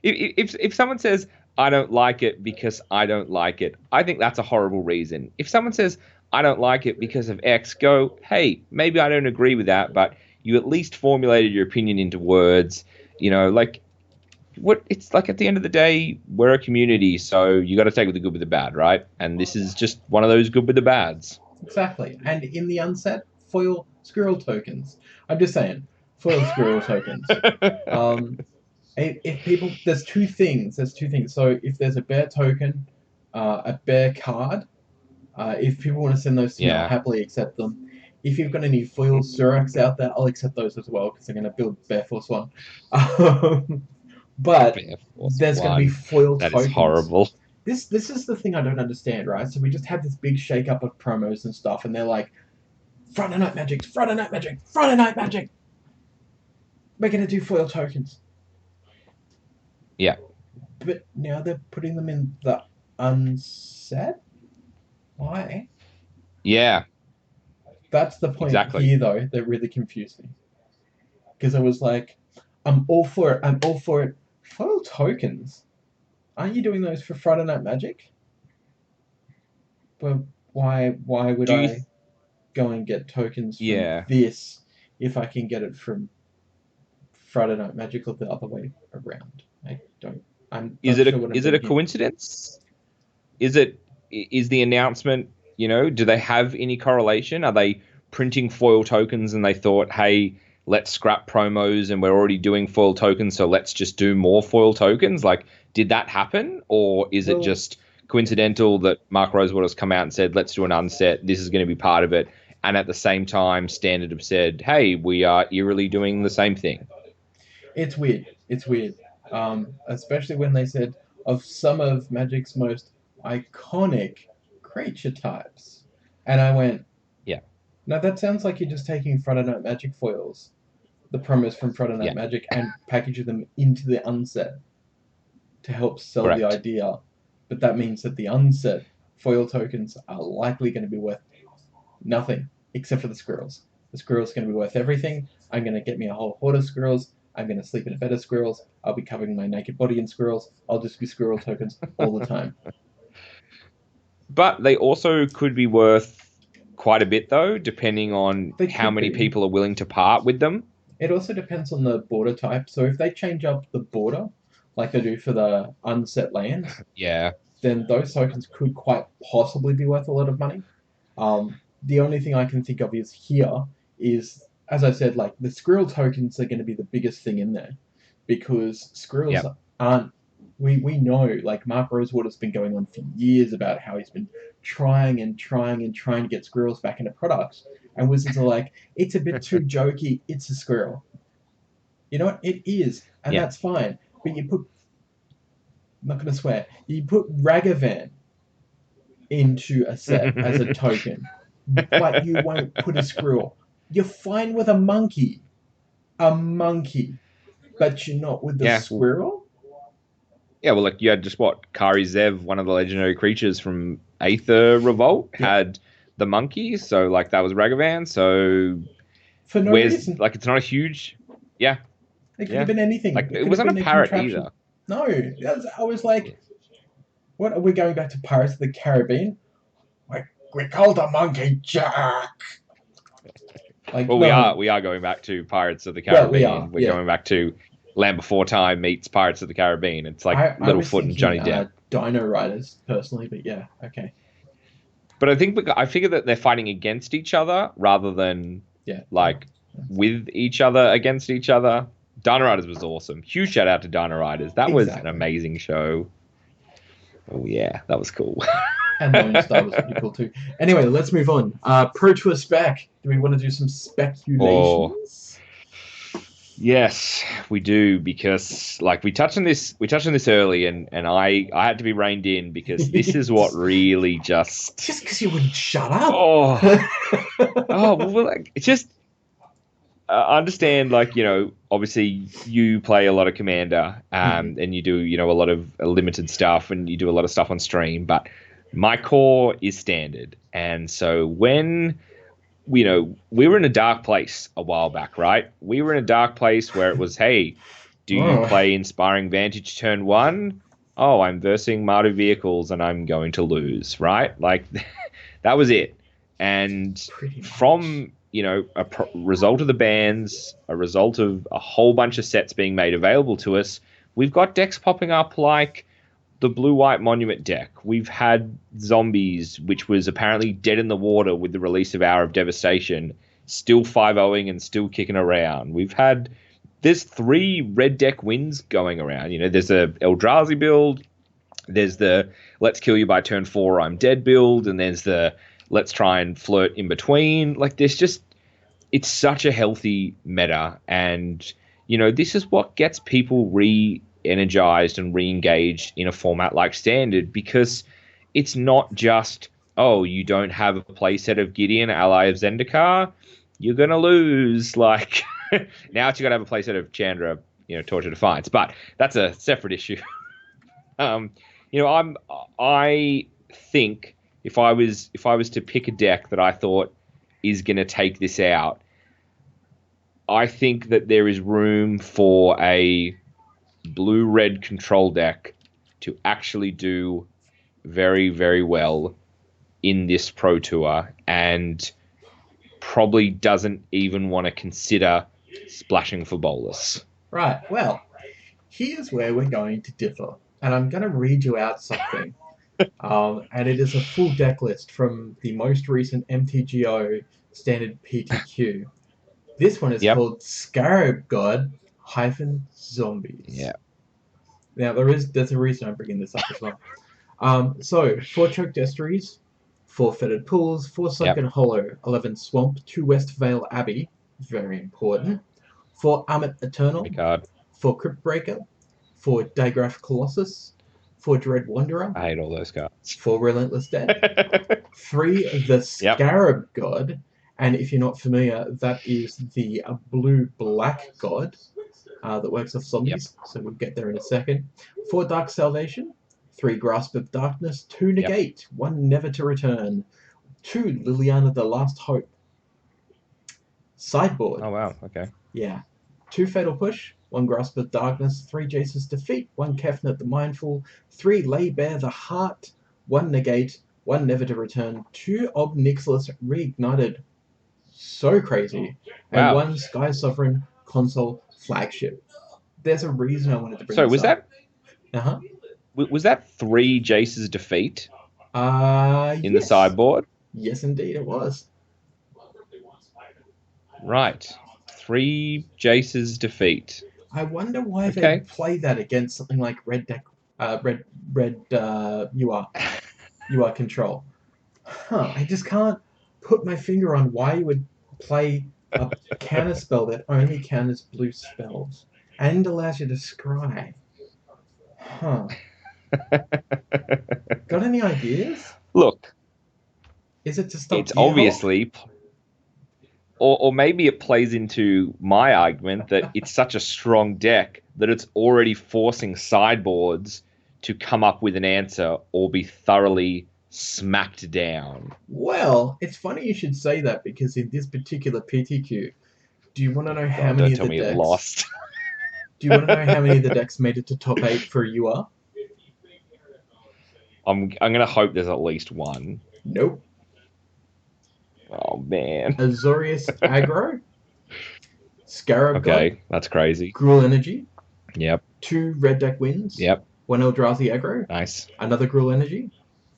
[SPEAKER 2] If someone says, I don't like it because I don't like it, I think that's a horrible reason. If someone says, I don't like it because of X, go, hey, maybe I don't agree with that, but you at least formulated your opinion into words. Like, what it's like, at the end of the day, we're a community, so you got to take with the good with the bad, right? And this is just one of those good with the bads.
[SPEAKER 1] Exactly. And in the unset, foil squirrel tokens. I'm just saying, foil squirrel tokens. If people, there's two things. So if there's a bear token, a bear card, if people want to send those to me, I'll happily accept them. If you've got any foil Zurax out there, I'll accept those as well, because I'm going to build Bear Force 1. But there's going to be foil tokens.
[SPEAKER 2] That is horrible.
[SPEAKER 1] this is the thing I don't understand, right? So we just had this big shake up of promos and stuff, and they're like, Friday Night Magic, Friday Night Magic, Friday Night Magic. We're gonna do foil tokens.
[SPEAKER 2] Yeah.
[SPEAKER 1] But now they're putting them in the unset? Why?
[SPEAKER 2] Yeah.
[SPEAKER 1] That's the point here, though, that really confused me. Because I was like, I'm all for it. I'm all for it. Foil tokens? Aren't you doing those for Friday Night Magic? But why would I go and get tokens from this if I can get it from Friday Night Magic or the other way around? I don't.
[SPEAKER 2] Is it a coincidence? Is the announcement, do they have any correlation? Are they printing foil tokens and they thought, hey, let's scrap promos and we're already doing foil tokens, so let's just do more foil tokens? Like, did that happen? Or is it just coincidental that Mark Rosewater has come out and said, let's do an unset, this is going to be part of it, and at the same time Standard have said, hey, we are eerily doing the same thing?
[SPEAKER 1] It's weird. Especially when they said of some of Magic's most iconic creature types. And I went,
[SPEAKER 2] yeah.
[SPEAKER 1] No, that sounds like you're just taking Friday Night Magic foils, the promos from Friday Night Magic, and packaging them into the unset to help sell the idea. But that means that the unset foil tokens are likely going to be worth nothing, except for the Squirrels. The Squirrels are going to be worth everything. I'm going to get me a whole horde of Squirrels. I'm going to sleep in a bed of Squirrels. I'll be covering my naked body in Squirrels. I'll just be Squirrel tokens all the time.
[SPEAKER 2] But they also could be worth quite a bit, though, depending on how many people are willing to part with them.
[SPEAKER 1] It also depends on the border type. So if they change up the border, like they do for the unset lands, then those tokens could quite possibly be worth a lot of money. The only thing I can think of is, as I said, like the Squirrel tokens are going to be the biggest thing in there, because Squirrels aren't. We know, like, Mark Rosewater's been going on for years about how he's been trying to get Squirrels back into products, and Wizards are like, it's a bit too jokey, it's a Squirrel. You know what? It is, and that's fine. But you put, I'm not going to swear, you put Ragavan into a set as a token, but you won't put a Squirrel. You're fine with a monkey, but you're not with the Squirrel?
[SPEAKER 2] Yeah, well, like, you had just Kari Zev, one of the legendary creatures from Aether Revolt, had the monkey, so, like, that was Ragavan, so
[SPEAKER 1] for no reason.
[SPEAKER 2] Like, it's not a huge... Yeah.
[SPEAKER 1] It could have been anything.
[SPEAKER 2] Like, it wasn't a parrot either.
[SPEAKER 1] No, I was like, what, are we going back to Pirates of the Caribbean? We called the monkey Jack. Like,
[SPEAKER 2] well, we are going back to Pirates of the Caribbean. We're going back to Land Before Time meets Pirates of the Caribbean. It's like Littlefoot and Johnny Depp.
[SPEAKER 1] Dino Riders, personally, but yeah, okay.
[SPEAKER 2] But I figure that they're fighting against each other rather than with each other against each other. Dino Riders was awesome. Huge shout out to Dino Riders. That was an amazing show. Oh yeah, that was cool.
[SPEAKER 1] And Lone Star was pretty cool too. Anyway, let's move on. Pro Tour spec. Do we want to do some speculations?
[SPEAKER 2] Yes, we do, because like we touched on this early, and I had to be reined in because this is what really just
[SPEAKER 1] because you wouldn't shut up.
[SPEAKER 2] Well, like, it's just I understand, like, obviously you play a lot of Commander, and you do a lot of limited stuff, and you do a lot of stuff on stream, but my core is Standard, and so when we were in a dark place a while back, right? We were in a dark place where it was, hey, do you play Inspiring Vantage turn 1? Oh, I'm versing Mardu vehicles and I'm going to lose, right? Like, that was it. And from, a result of the bans, a result of a whole bunch of sets being made available to us, we've got decks popping up like the Blue-White Monument deck. We've had Zombies, which was apparently dead in the water with the release of Hour of Devastation, still 5-0ing and still kicking around. There's 3 red deck wins going around. There's a Eldrazi build, there's the Let's Kill You by turn 4 or I'm Dead build, and there's the Let's Try and Flirt in between. Like, it's such a healthy meta, and, this is what gets people energized and re-engaged in a format like Standard, because it's not just, oh, you don't have a playset of Gideon, ally of Zendikar, you're going to lose. Like, now it's you got to have a playset of Chandra, Torch of Defiance. But that's a separate issue. I think if I was to pick a deck that I thought is going to take this out, I think that there is room for a blue-red control deck to actually do very, very well in this Pro Tour, and probably doesn't even want to consider splashing for Bolas.
[SPEAKER 1] Right, well, here's where we're going to differ. And I'm going to read you out something. And it is a full deck list from the most recent MTGO Standard PTQ. This one is called Scarab God -Zombies.
[SPEAKER 2] Yeah.
[SPEAKER 1] Now, there's a reason I'm bringing this up as well. So, 4 Choked Estuaries, 4 Fetid Pools, 4 Sunken Hollow, 11 Swamp, 2 West Vale Abbey, very important, 4 Amit Eternal, 4 Crypt Breaker, 4 Digraph Colossus, 4 Dread Wanderer.
[SPEAKER 2] I hate all those cards.
[SPEAKER 1] 4 Relentless Dead. 3 The Scarab God. And if you're not familiar, that is the blue-black god that works off zombies. So we'll get there in a second. 4 Dark Salvation. 3 Grasp of Darkness. 2 Negate. 1 Never to Return. 2 Liliana the Last Hope. Sideboard.
[SPEAKER 2] Oh, wow. Okay.
[SPEAKER 1] Yeah. 2 Fatal Push. 1 Grasp of Darkness, 3 Jace's Defeat, 1 Kefnet the Mindful, 3 Lay Bare the Heart, 1 Negate, 1 Never to Return, 2 Ob Nixilis Reignited, so crazy, and 1 Sky Sovereign Console Flagship. There's a reason I wanted to bring this up.
[SPEAKER 2] Was that 3 Jace's Defeat in the sideboard?
[SPEAKER 1] Yes, indeed it was.
[SPEAKER 2] Right. 3 Jace's Defeat.
[SPEAKER 1] I wonder why they play that against something like red UR control. I just can't put my finger on why you would play a counter spell that only counters blue spells and allows you to scry. Got any ideas?
[SPEAKER 2] Look,
[SPEAKER 1] is it to stop?
[SPEAKER 2] It's obviously. Or maybe it plays into my argument that it's such a strong deck that it's already forcing sideboards to come up with an answer or be thoroughly smacked down.
[SPEAKER 1] Well, it's funny you should say that, because in this particular PTQ, do you want to know how many of the decks...
[SPEAKER 2] lost.
[SPEAKER 1] Do you want to know how many of the decks made it to top 8 for UR?
[SPEAKER 2] I'm going to hope there's at least 1.
[SPEAKER 1] Nope.
[SPEAKER 2] Oh, man.
[SPEAKER 1] Azorius Aggro. Scarab God.
[SPEAKER 2] That's crazy.
[SPEAKER 1] Gruul Energy.
[SPEAKER 2] Yep.
[SPEAKER 1] 2 red deck wins.
[SPEAKER 2] Yep.
[SPEAKER 1] 1 Eldrazi Aggro.
[SPEAKER 2] Nice.
[SPEAKER 1] Another Gruul Energy.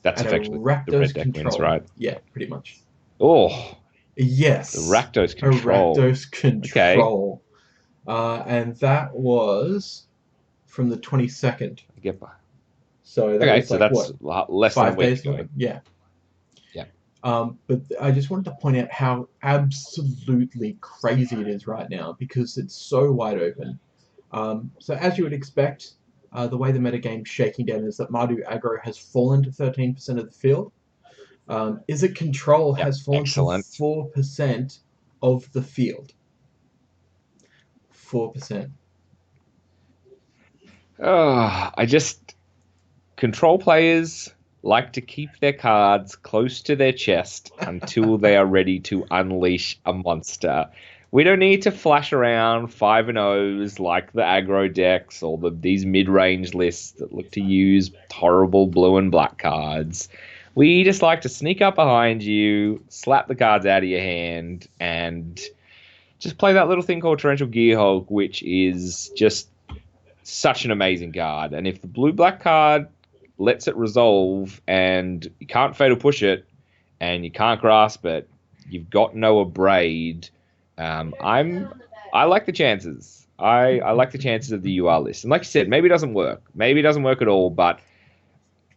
[SPEAKER 2] That's effectively the red deck wins, right?
[SPEAKER 1] Yeah, pretty much.
[SPEAKER 2] Oh.
[SPEAKER 1] Yes.
[SPEAKER 2] The Rakdos Control.
[SPEAKER 1] Rakdos Control. And that was from the 22nd. So that's
[SPEAKER 2] less
[SPEAKER 1] 5
[SPEAKER 2] than a week
[SPEAKER 1] days ago. Yeah. But I just wanted to point out how absolutely crazy it is right now, because it's so wide open. So as you would expect, the way the metagame's shaking down is that Mardu Aggro has fallen to 13% of the field. Is it Control has fallen to 4% of the field. 4%.
[SPEAKER 2] Control players like to keep their cards close to their chest until they are ready to unleash a monster. We don't need to flash around 5-0s like the aggro decks or these mid-range lists that look to use horrible blue and black cards. We just like to sneak up behind you, slap the cards out of your hand, and just play that little thing called Torrential Gearhulk, which is just such an amazing card. And if the blue-black card lets it resolve and you can't fatal push it and you can't grasp it, you've got no Abrade. I like the chances. I like the chances of the UR list. And like you said, maybe it doesn't work. Maybe it doesn't work at all, but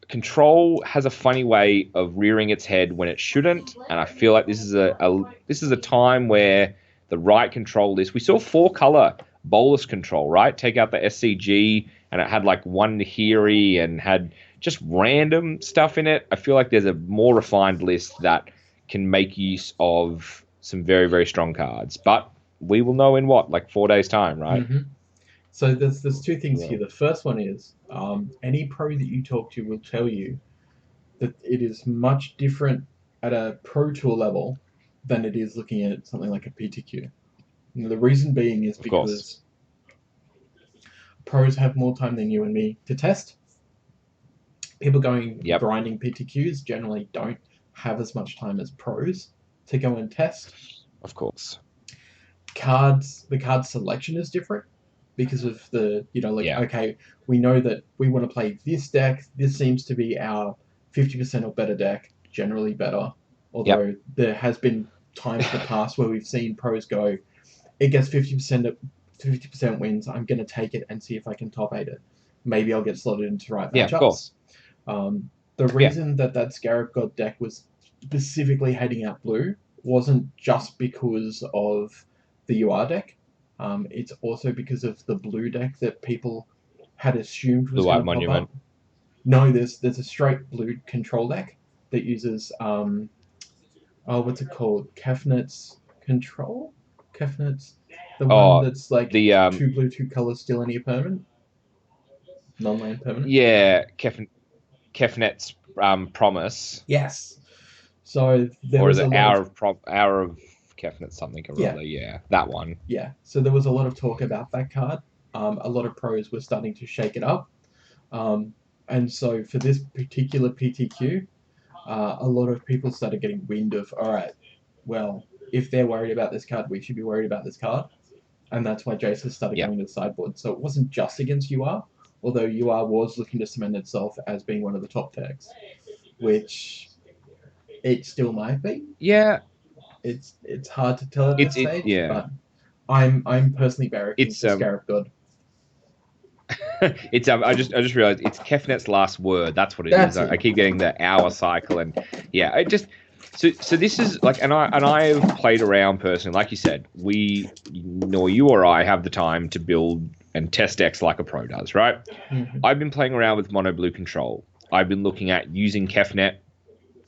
[SPEAKER 2] Control has a funny way of rearing its head when it shouldn't, and I feel like this is a time where the right Control list. We saw 4-color Bolas Control, right? Take out the SCG and it had like one Nahiri and had just random stuff in it. I feel like there's a more refined list that can make use of some very, very strong cards. But we will know in like 4 days' time, right?
[SPEAKER 1] Mm-hmm. So there's two things here. The first one is any pro that you talk to will tell you that it is much different at a Pro Tour level than it is looking at something like a PTQ. And the reason being is because pros have more time than you and me to test. People grinding PTQs generally don't have as much time as pros to go and test.
[SPEAKER 2] Of course.
[SPEAKER 1] The card selection is different because of the, okay, we know that we want to play this deck. This seems to be our 50% or better deck, generally better. Although there has been times in the past where we've seen pros go, it gets 50% wins. I'm going to take it and see if I can top 8 it. Maybe I'll get slotted into right matchups.
[SPEAKER 2] Yeah, of course.
[SPEAKER 1] The reason that Scarab God deck was specifically heading out blue wasn't just because of the UR deck. It's also because of the blue deck that people had assumed was going to pop
[SPEAKER 2] Monument.
[SPEAKER 1] up. No, there's a straight blue control deck that uses what's it called? Kefnet's Control? Kefnet's the one that's like
[SPEAKER 2] the
[SPEAKER 1] 2 blue, 2 colors, still any permanent? Non-land permanent?
[SPEAKER 2] Yeah, Kefnet's Promise.
[SPEAKER 1] Yes. So there
[SPEAKER 2] or
[SPEAKER 1] was
[SPEAKER 2] is it
[SPEAKER 1] a
[SPEAKER 2] Hour of Kefnet something or other? Yeah, that one.
[SPEAKER 1] Yeah. So there was a lot of talk about that card. A lot of pros were starting to shake it up. And so for this particular PTQ, a lot of people started getting wind of, all right, well, if they're worried about this card, we should be worried about this card. And that's why Jason started going to the sideboard. So it wasn't just against UR, although UR was looking to cement itself as being one of the top decks, which it still might be.
[SPEAKER 2] Yeah.
[SPEAKER 1] It's hard to tell at this stage, but I'm personally barracking for Scarab God.
[SPEAKER 2] It's I just realized it's Kefnet's last word. That's what it is. I keep getting the hour cycle, and I just so this is like, and I've played around personally. Like you said, nor you or I have the time to build and test decks like a pro does, right?
[SPEAKER 1] Mm-hmm.
[SPEAKER 2] I've been playing around with mono blue control. I've been looking at using Kefnet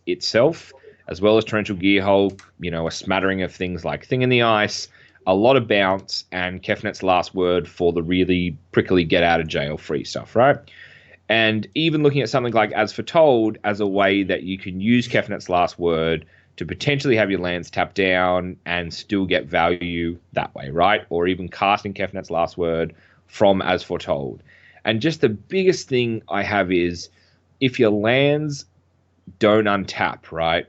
[SPEAKER 2] itself, as well as Torrential Gearhulk, a smattering of things like Thing in the Ice, a lot of bounce, and Kefnet's last word for the really prickly get out of jail free stuff, right? And even looking at something like As Foretold as a way that you can use Kefnet's last word to potentially have your lands tapped down and still get value that way, right? Or even casting Kefnet's last word from As Foretold. And just the biggest thing I have is if your lands don't untap, right?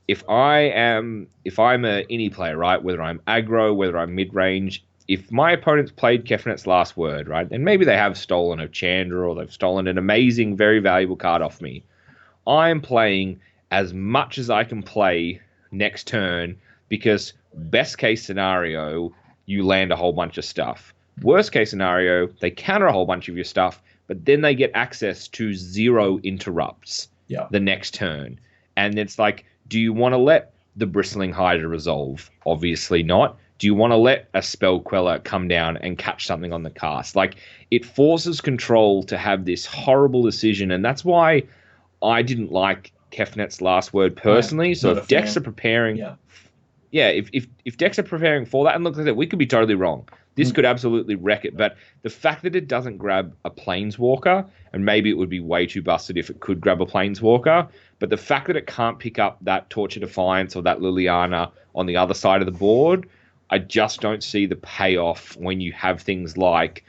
[SPEAKER 2] If I'm a any player, right, whether I'm aggro, whether I'm mid-range, if my opponent's played Kefnet's last word, right, and maybe they have stolen a Chandra or they've stolen an amazing, very valuable card off me, I'm playing as much as I can play next turn because best case scenario, you land a whole bunch of stuff. Worst case scenario, they counter a whole bunch of your stuff, but then they get access to 0 interrupts the next turn. And it's like, do you want to let the Bristling Hydra resolve? Obviously not. Do you want to let a Spell Queller come down and catch something on the cast? Like, it forces control to have this horrible decision, and that's why I didn't like Kefnet's last word personally. So if decks are preparing... if decks are preparing for that, and look, like I said, we could be totally wrong. This could absolutely wreck it, but the fact that it doesn't grab a Planeswalker, and maybe it would be way too busted if it could grab a Planeswalker, but the fact that it can't pick up that Torch of Defiance or that Liliana on the other side of the board, I just don't see the payoff when you have things like,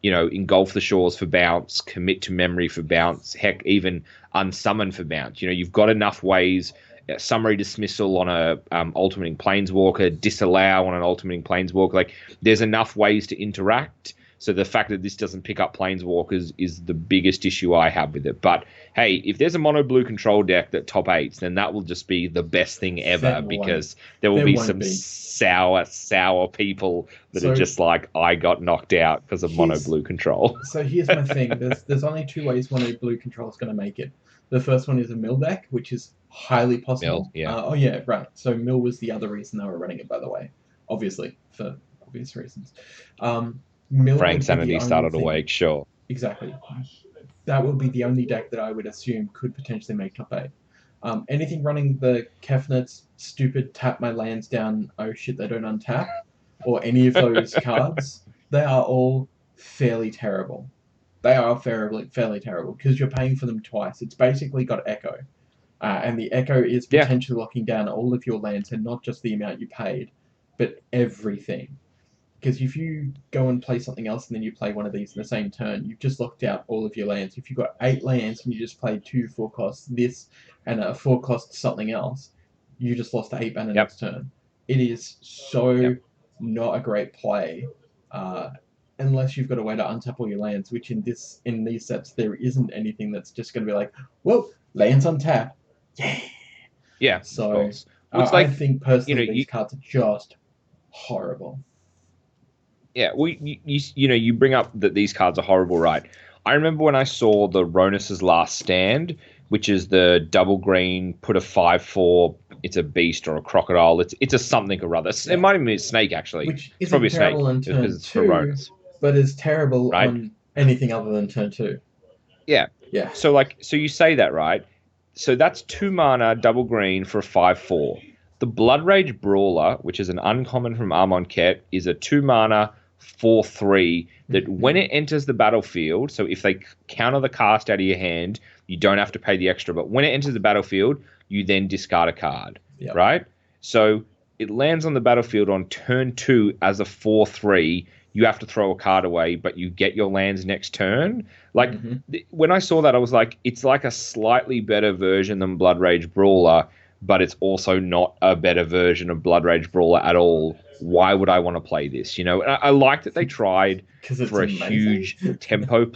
[SPEAKER 2] Engulf the Shores for bounce, Commit to Memory for bounce, heck, even Unsummon for bounce. You've got enough ways... Summary dismissal on a ultimating Planeswalker, disallow on an ultimating Planeswalker. Like, there's enough ways to interact. So the fact that this doesn't pick up Planeswalkers is the biggest issue I have with it. But hey, if there's a mono blue control deck that top 8s, then that will just be the best thing ever because there will be some sour people that are just like, I got knocked out because of mono blue control.
[SPEAKER 1] So here's my thing. There's only 2 ways mono blue control is going to make it. The first one is a mill deck, which is highly possible. Right. So mill was the other reason they were running it, by the way. Obviously, for obvious reasons. Mill
[SPEAKER 2] Frank Sanity started awake, sure.
[SPEAKER 1] Exactly. That would be the only deck that I would assume could potentially make top 8. Anything running the Kefnet's stupid tap my lands down, oh shit, they don't untap, or any of those cards, they are all fairly terrible. They are fairly terrible because you're paying for them twice. It's basically got Echo. And the Echo is potentially locking down all of your lands, and not just the amount you paid, but everything. Because if you go and play something else and then you play one of these in the same turn, you've just locked out all of your lands. If you've got 8 lands and you just played 2 4-costs this and a 4-cost something else, you just lost 8 mana next turn. It is so not a great play, unless you've got a way to untap all your lands, which in these sets there isn't anything that's just going to be like, whoa, lands untap. Yeah.
[SPEAKER 2] Yeah.
[SPEAKER 1] So I think personally these cards are just horrible.
[SPEAKER 2] Yeah, well, you bring up that these cards are horrible, right? I remember when I saw the Ronus's Last Stand, which is the double green, put a 5/4. It's a beast or a crocodile. It's a something or other. It might even be a snake, actually.
[SPEAKER 1] Which
[SPEAKER 2] it's probably a snake
[SPEAKER 1] because it's for Ronus, but is terrible on anything other than turn 2.
[SPEAKER 2] Yeah. Yeah. So you say that, right? So that's 2 mana, double green for a 5/4. The Blood Rage Brawler, which is an uncommon from Amonkhet, is a 2 mana 4/3 that when it enters the battlefield, so if they counter the cast out of your hand, you don't have to pay the extra, but when it enters the battlefield, you then discard a card, right? So it lands on the battlefield on turn 2 as a 4/3. You have to throw a card away, but you get your lands next turn. When I saw that, I was like, it's like a slightly better version than Blood Rage Brawler, but it's also not a better version of Blood Rage Brawler at all. Why would I want to play this? I like that they tried for a huge tempo.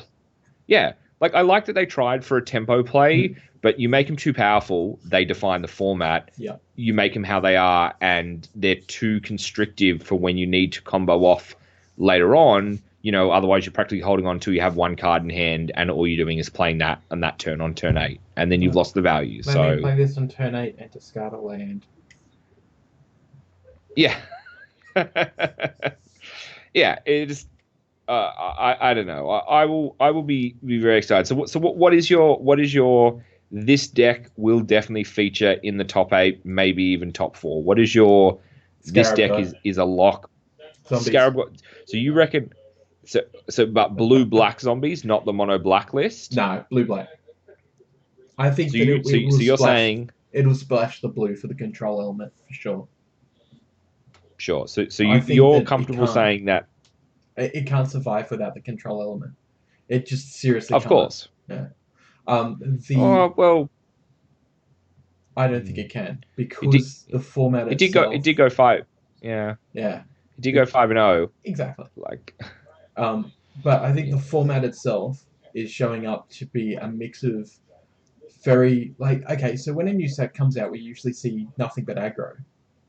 [SPEAKER 2] I like that they tried for a tempo play, but you make them too powerful, they define the format.
[SPEAKER 1] Yeah.
[SPEAKER 2] You make them how they are, and they're too constrictive for when you need to combo off later on. Otherwise you're practically holding on till you have 1 card in hand, and all you're doing is playing that on that turn on turn 8, and then you've lost the value.
[SPEAKER 1] Let me play this on turn 8 and discard a land.
[SPEAKER 2] Yeah. Yeah, it is. I don't know. I will be very excited. So what is your this deck will definitely feature in the top 8, maybe even top 4. What is your this deck is a lock? Scarab. So you reckon? So but blue black zombies, not the mono black list.
[SPEAKER 1] No, blue black. I think
[SPEAKER 2] so. You're saying
[SPEAKER 1] it'll splash the blue for the control element for sure.
[SPEAKER 2] Sure. So you're comfortable saying that
[SPEAKER 1] it can't survive without the control element. It just seriously can't.
[SPEAKER 2] Of course.
[SPEAKER 1] Yeah.
[SPEAKER 2] Well,
[SPEAKER 1] I don't think it can because the format
[SPEAKER 2] it did go 5. Yeah.
[SPEAKER 1] Yeah.
[SPEAKER 2] It did go 5-0.
[SPEAKER 1] Exactly. But I think the format itself is showing up to be a mix of very so when a new set comes out, we usually see nothing but aggro.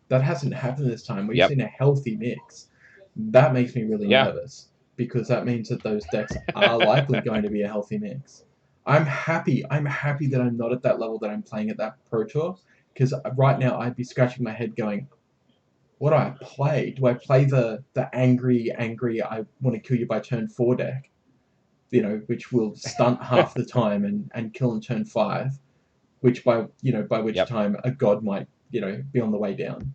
[SPEAKER 1] That hasn't happened this time. We've seen a healthy mix. That makes me really nervous because that means that those decks are likely going to be a healthy mix. I'm happy that I'm not at that level that I'm playing at that Pro Tour, because right now I'd be scratching my head going, what do I play? Do I play the angry I want to kill you by turn 4 deck, which will stunt half the time and kill on turn 5, which by which time a god might be on the way down?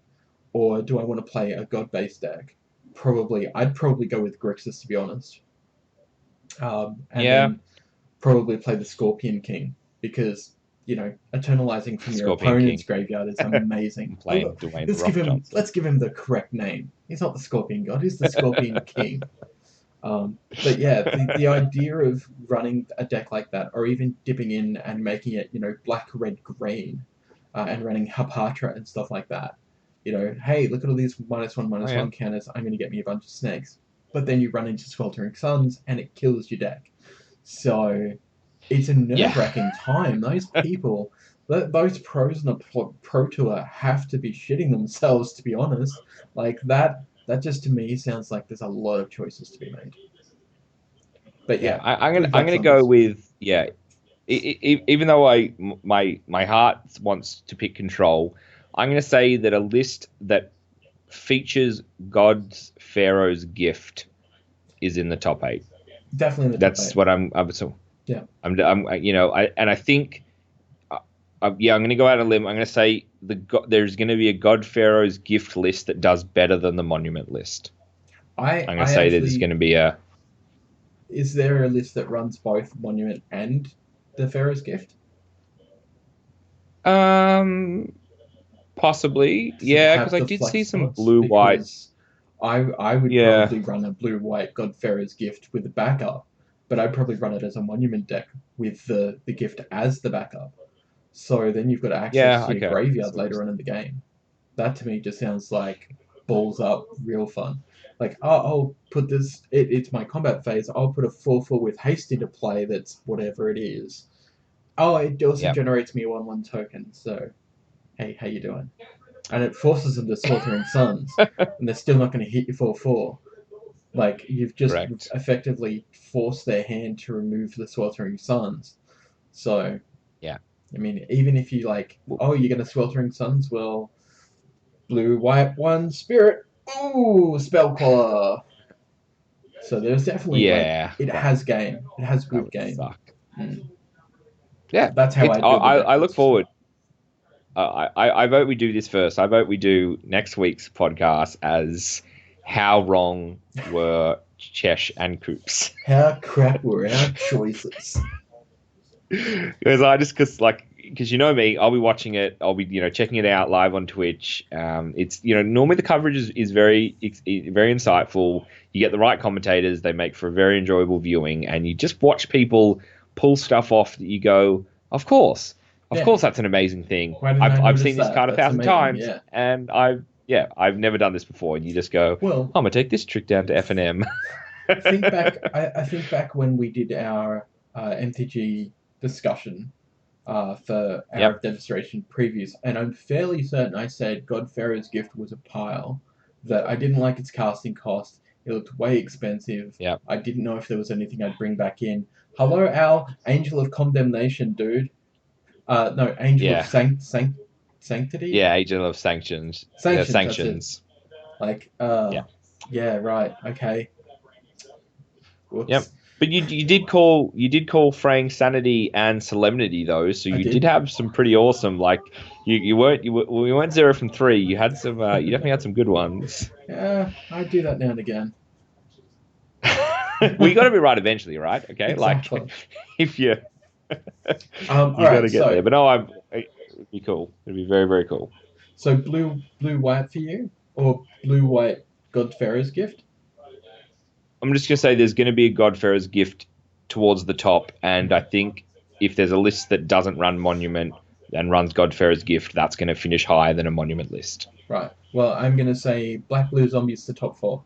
[SPEAKER 1] Or do I want to play a god-based deck? I'd probably go with Grixis, to be honest. Then probably play the Scorpion King, because eternalizing from your opponent's graveyard is amazing. Let's give him the correct name. He's not the Scorpion God, he's the Scorpion King. But yeah, the idea of running a deck like that, or even dipping in and making it black, red, green, and running Hapatra and stuff like that. Hey, look at all these -1/-1 counters, I'm going to get me a bunch of snakes. But then you run into Sweltering Suns and it kills your deck. So it's a nerve-wracking time. Those people, those pros in the Pro Tour have to be shitting themselves, to be honest. That just to me sounds like there's a lot of choices to be made. But
[SPEAKER 2] I'm gonna go with even though my heart wants to pick control, I'm going to say that a list that features God's Pharaoh's Gift is in the top 8.
[SPEAKER 1] Definitely in the top
[SPEAKER 2] That's
[SPEAKER 1] 8.
[SPEAKER 2] what I'm so.
[SPEAKER 1] Yeah.
[SPEAKER 2] I'm I think. I'm going to go out on a limb. I'm going to say there's going to be a God Pharaoh's gift list that does better than the monument list. I'm going to say that there's going to be a.
[SPEAKER 1] Is there a list that runs both monument and the Pharaoh's gift?
[SPEAKER 2] Possibly, yeah, because I did see some blue-white.
[SPEAKER 1] I would probably run a blue-white God Pharaoh's gift with the backup, but I'd probably run it as a monument deck with the gift as the backup. So then you've got access to your graveyard later on in the game. That to me just sounds like balls up, real fun. Like, I'll put this. It's my combat phase. I'll put a 4/4 with haste into play. That's whatever it is. Oh, it also generates me a 1/1 token. So, hey, how you doing? And it forces them to Sweltering Suns, and they're still not going to hit you 4/4. Like, you've just effectively forced their hand to remove the Sweltering Suns. So, I mean, even if you like, you're going to Sweltering Suns, well, blue-white 1 spirit. Ooh, Spellcaller. So there's definitely it has game. It has good game.
[SPEAKER 2] Yeah,
[SPEAKER 1] that's how
[SPEAKER 2] I look forward. I vote we do this first. I vote we do next week's podcast as how wrong were Chesh and Coops.
[SPEAKER 1] How crap were our choices?
[SPEAKER 2] Because you know me, I'll be watching it. I'll be checking it out live on Twitch. It's normally the coverage is very insightful. You get the right commentators. They make for a very enjoyable viewing, and you just watch people pull stuff off that you go, of course, that's an amazing thing. I've seen this card 1,000 times, and I've never done this before. And you just go, I'm gonna take this trick down to F&M.
[SPEAKER 1] I think back when we did our MTG discussion for Hour of Devastation previews, and I'm fairly certain I said God Pharaoh's gift was a pile, that I didn't like its casting cost. It looked way expensive. I didn't know if there was anything I'd bring back in. Hello, Al, Angel of Condemnation, dude. No, Angel of Sanctity?
[SPEAKER 2] Yeah, Angel of Sanctions. Sanctions.
[SPEAKER 1] Like, yeah, right, okay. Whoops.
[SPEAKER 2] Yep. But you did call Fraying Sanity and Solemnity though, so you did have some pretty awesome. Like we weren't 0 from 3. You had some. You definitely had some good ones.
[SPEAKER 1] Yeah, I do that now and again.
[SPEAKER 2] Well, you got to be right eventually, right? Okay,
[SPEAKER 1] exactly.
[SPEAKER 2] Like if you you
[SPEAKER 1] got
[SPEAKER 2] to get there. But no, it'd be cool. It'd be very, very cool.
[SPEAKER 1] So blue-white for you, or blue-white God Pharaoh's gift?
[SPEAKER 2] I'm just going to say there's going to be a God Pharaoh's gift towards the top, and I think if there's a list that doesn't run Monument and runs God Pharaoh's gift, that's going to finish higher than a Monument list.
[SPEAKER 1] Right. Well, I'm going to say Black-Blue Zombies to top 4.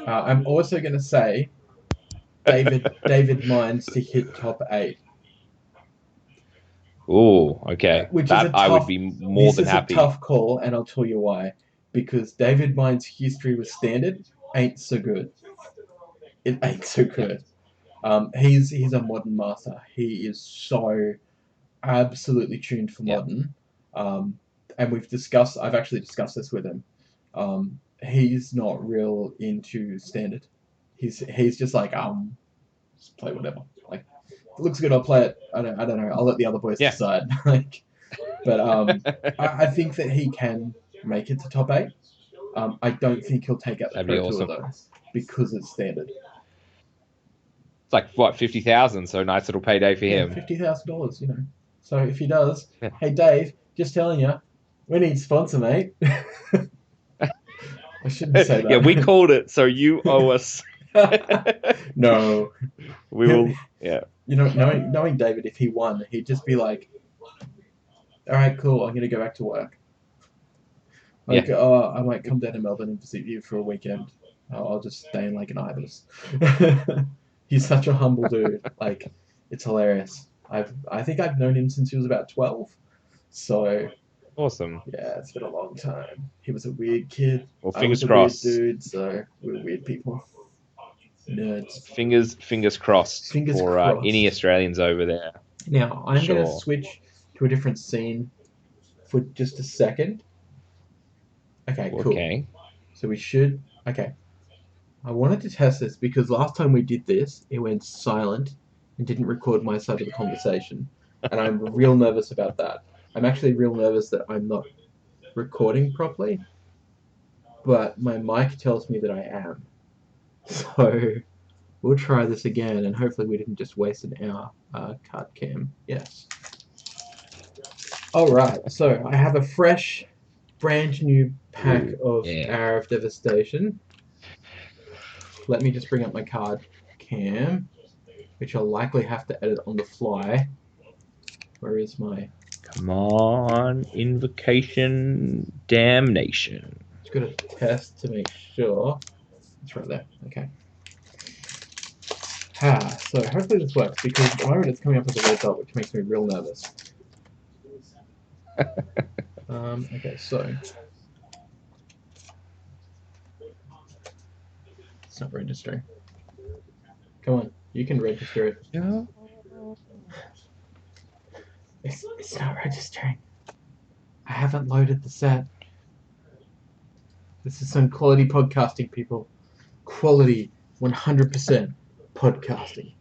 [SPEAKER 1] I'm also going to say David Mines to hit top 8.
[SPEAKER 2] Oh, okay. I would be more than happy.
[SPEAKER 1] This is a tough call, and I'll tell you why. Because David Mines' history with Standard ain't so good. It ain't so good. He's a modern master. He is so absolutely tuned for modern. And I've actually discussed this with him. He's not real into Standard. He's just like, just play whatever. Like, it looks good, I'll play it. I don't know. I'll let the other boys decide. But I think that he can make it to top 8. I don't think he'll take out the Pro Tour though, because it's Standard.
[SPEAKER 2] It's like what, 50,000? So nice little payday for him.
[SPEAKER 1] $50,000, you know. So if he does, hey Dave, just telling you, we need sponsor, mate. I shouldn't say that.
[SPEAKER 2] Yeah, we called it, so you owe us.
[SPEAKER 1] No,
[SPEAKER 2] we will. Yeah.
[SPEAKER 1] You know, knowing David, if he won, he'd just be like, "All right, cool. I'm gonna go back to work." Like, I might come down to Melbourne and visit you for a weekend. I'll just stay in like an ibis. He's such a humble dude. Like, it's hilarious. I think I've known him since he was about 12. So
[SPEAKER 2] awesome.
[SPEAKER 1] Yeah, it's been a long time. He was a weird kid.
[SPEAKER 2] Well, fingers crossed.
[SPEAKER 1] Weird dude, so we're weird people. Nerds.
[SPEAKER 2] Fingers crossed for any Australians over there.
[SPEAKER 1] Now, I'm going to switch to a different scene for just a second. Okay, cool.
[SPEAKER 2] Okay.
[SPEAKER 1] So we should... Okay. I wanted to test this because last time we did this, it went silent and didn't record my side of the conversation. And I'm real nervous about that. I'm actually real nervous that I'm not recording properly, but my mic tells me that I am. So we'll try this again, and hopefully we didn't just waste an hour. Card cam, yes. Alright, so I have a fresh, brand new pack of Hour of Devastation. Let me just bring up my card cam, which I'll likely have to edit on the fly. Where is my...
[SPEAKER 2] Come on, Invocation Damnation.
[SPEAKER 1] Just got to test to make sure. It's right there, okay. So hopefully this works, because at the moment it's coming up as a red dot, which makes me real nervous. Okay, so... It's not registering. Come on, you can register it.
[SPEAKER 2] Yeah.
[SPEAKER 1] It's not registering. I haven't loaded the set. This is some quality podcasting, people. Quality, 100% podcasting.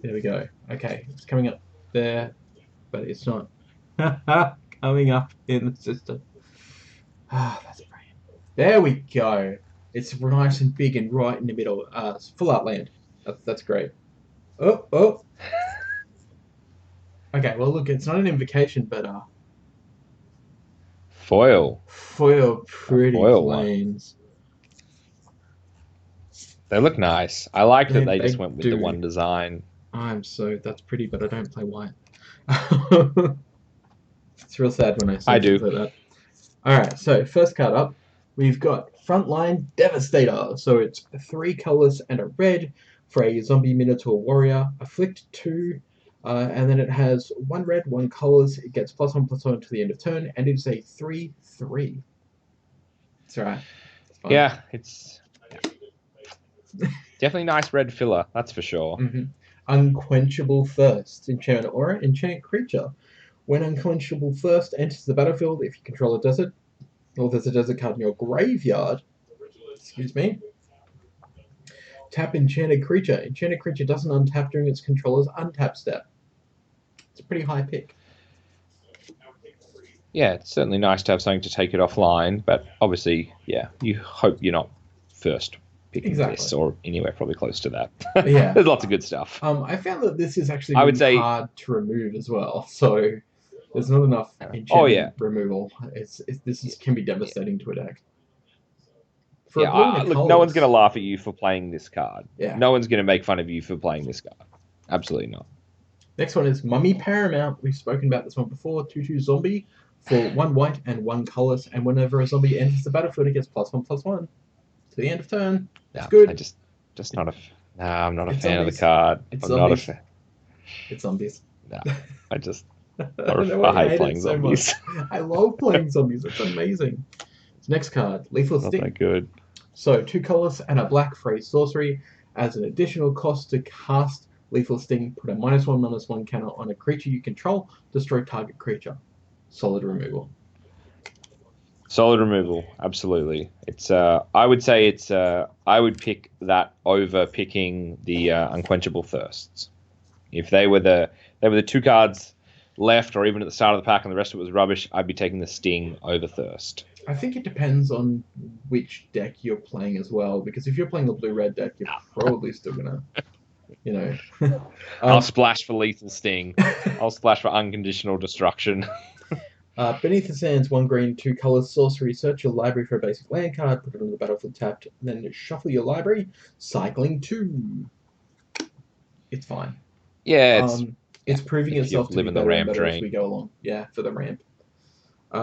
[SPEAKER 1] There we go. Okay, it's coming up there, but it's not coming up in the system. That's brilliant. There we go. It's nice and big and right in the middle. It's full art land. That's great. Oh. Okay, well look, it's not an invocation, but
[SPEAKER 2] Foil
[SPEAKER 1] pretty planes.
[SPEAKER 2] They look nice. I like that they just went with the one design.
[SPEAKER 1] That's pretty, but I don't play white. It's real sad when I say things like that. Alright, so first card up, we've got Frontline Devastator. So it's 3 colors and a red for a zombie minotaur warrior. Afflict 2. And then it has 1 red, 1 colors. It gets +1/+1 to the end of turn, and it's a 3/3. It's alright.
[SPEAKER 2] Yeah, it's definitely nice red filler, that's for sure.
[SPEAKER 1] Mm-hmm. Unquenchable Thirst. Enchantment aura, enchant creature. When Unquenchable Thirst enters the battlefield, if you control a desert, or there's a desert card in your graveyard, tap Enchanted Creature. Enchanted Creature doesn't untap during its controller's untap step. It's a pretty high pick.
[SPEAKER 2] Yeah, it's certainly nice to have something to take it offline, but obviously, yeah, you hope you're not first picking this or anywhere probably close to that.
[SPEAKER 1] Yeah.
[SPEAKER 2] There's lots of good stuff.
[SPEAKER 1] I found that this is actually really hard to remove as well, so there's not enough enchantment removal. This can be devastating to a deck.
[SPEAKER 2] Look, no one's going to laugh at you for playing this card.
[SPEAKER 1] Yeah.
[SPEAKER 2] No one's going to make fun of you for playing this card. Absolutely not.
[SPEAKER 1] Next one is Mummy Paramount. We've spoken about this one before. 2/2 zombie for 1 white and 1 colors, and whenever a zombie enters the battlefield, it gets +1/+1 to the end of turn. It's good.
[SPEAKER 2] I just not a. I'm not a fan of the card. I'm not a fan.
[SPEAKER 1] It's zombies.
[SPEAKER 2] No, I hate playing zombies.
[SPEAKER 1] I love playing zombies. It's amazing. Next card, Lethal Sting.
[SPEAKER 2] Not that good.
[SPEAKER 1] So 2 colors and a black for a sorcery. As an additional cost to cast Lethal Sting, put a -1/-1 counter on a creature you control. Destroy target creature. Solid removal.
[SPEAKER 2] Solid removal, absolutely. It's. I would say it's. I would pick that over picking the Unquenchable Thirsts. If they were the 2 cards left, or even at the start of the pack, and the rest of it was rubbish, I'd be taking the Sting over Thirst.
[SPEAKER 1] I think it depends on which deck you're playing as well, because if you're playing the blue-red deck, you're probably still gonna,
[SPEAKER 2] I'll splash for Lethal Sting. I'll splash for Unconditional Destruction.
[SPEAKER 1] Beneath the Sands, 1 green, 2 colors, sorcery. Search your library for a basic land card, put it on the battlefield tapped, then shuffle your library. Cycling 2. It's fine.
[SPEAKER 2] Yeah,
[SPEAKER 1] it's proving itself to be better and better as we go along. Yeah, for the ramp.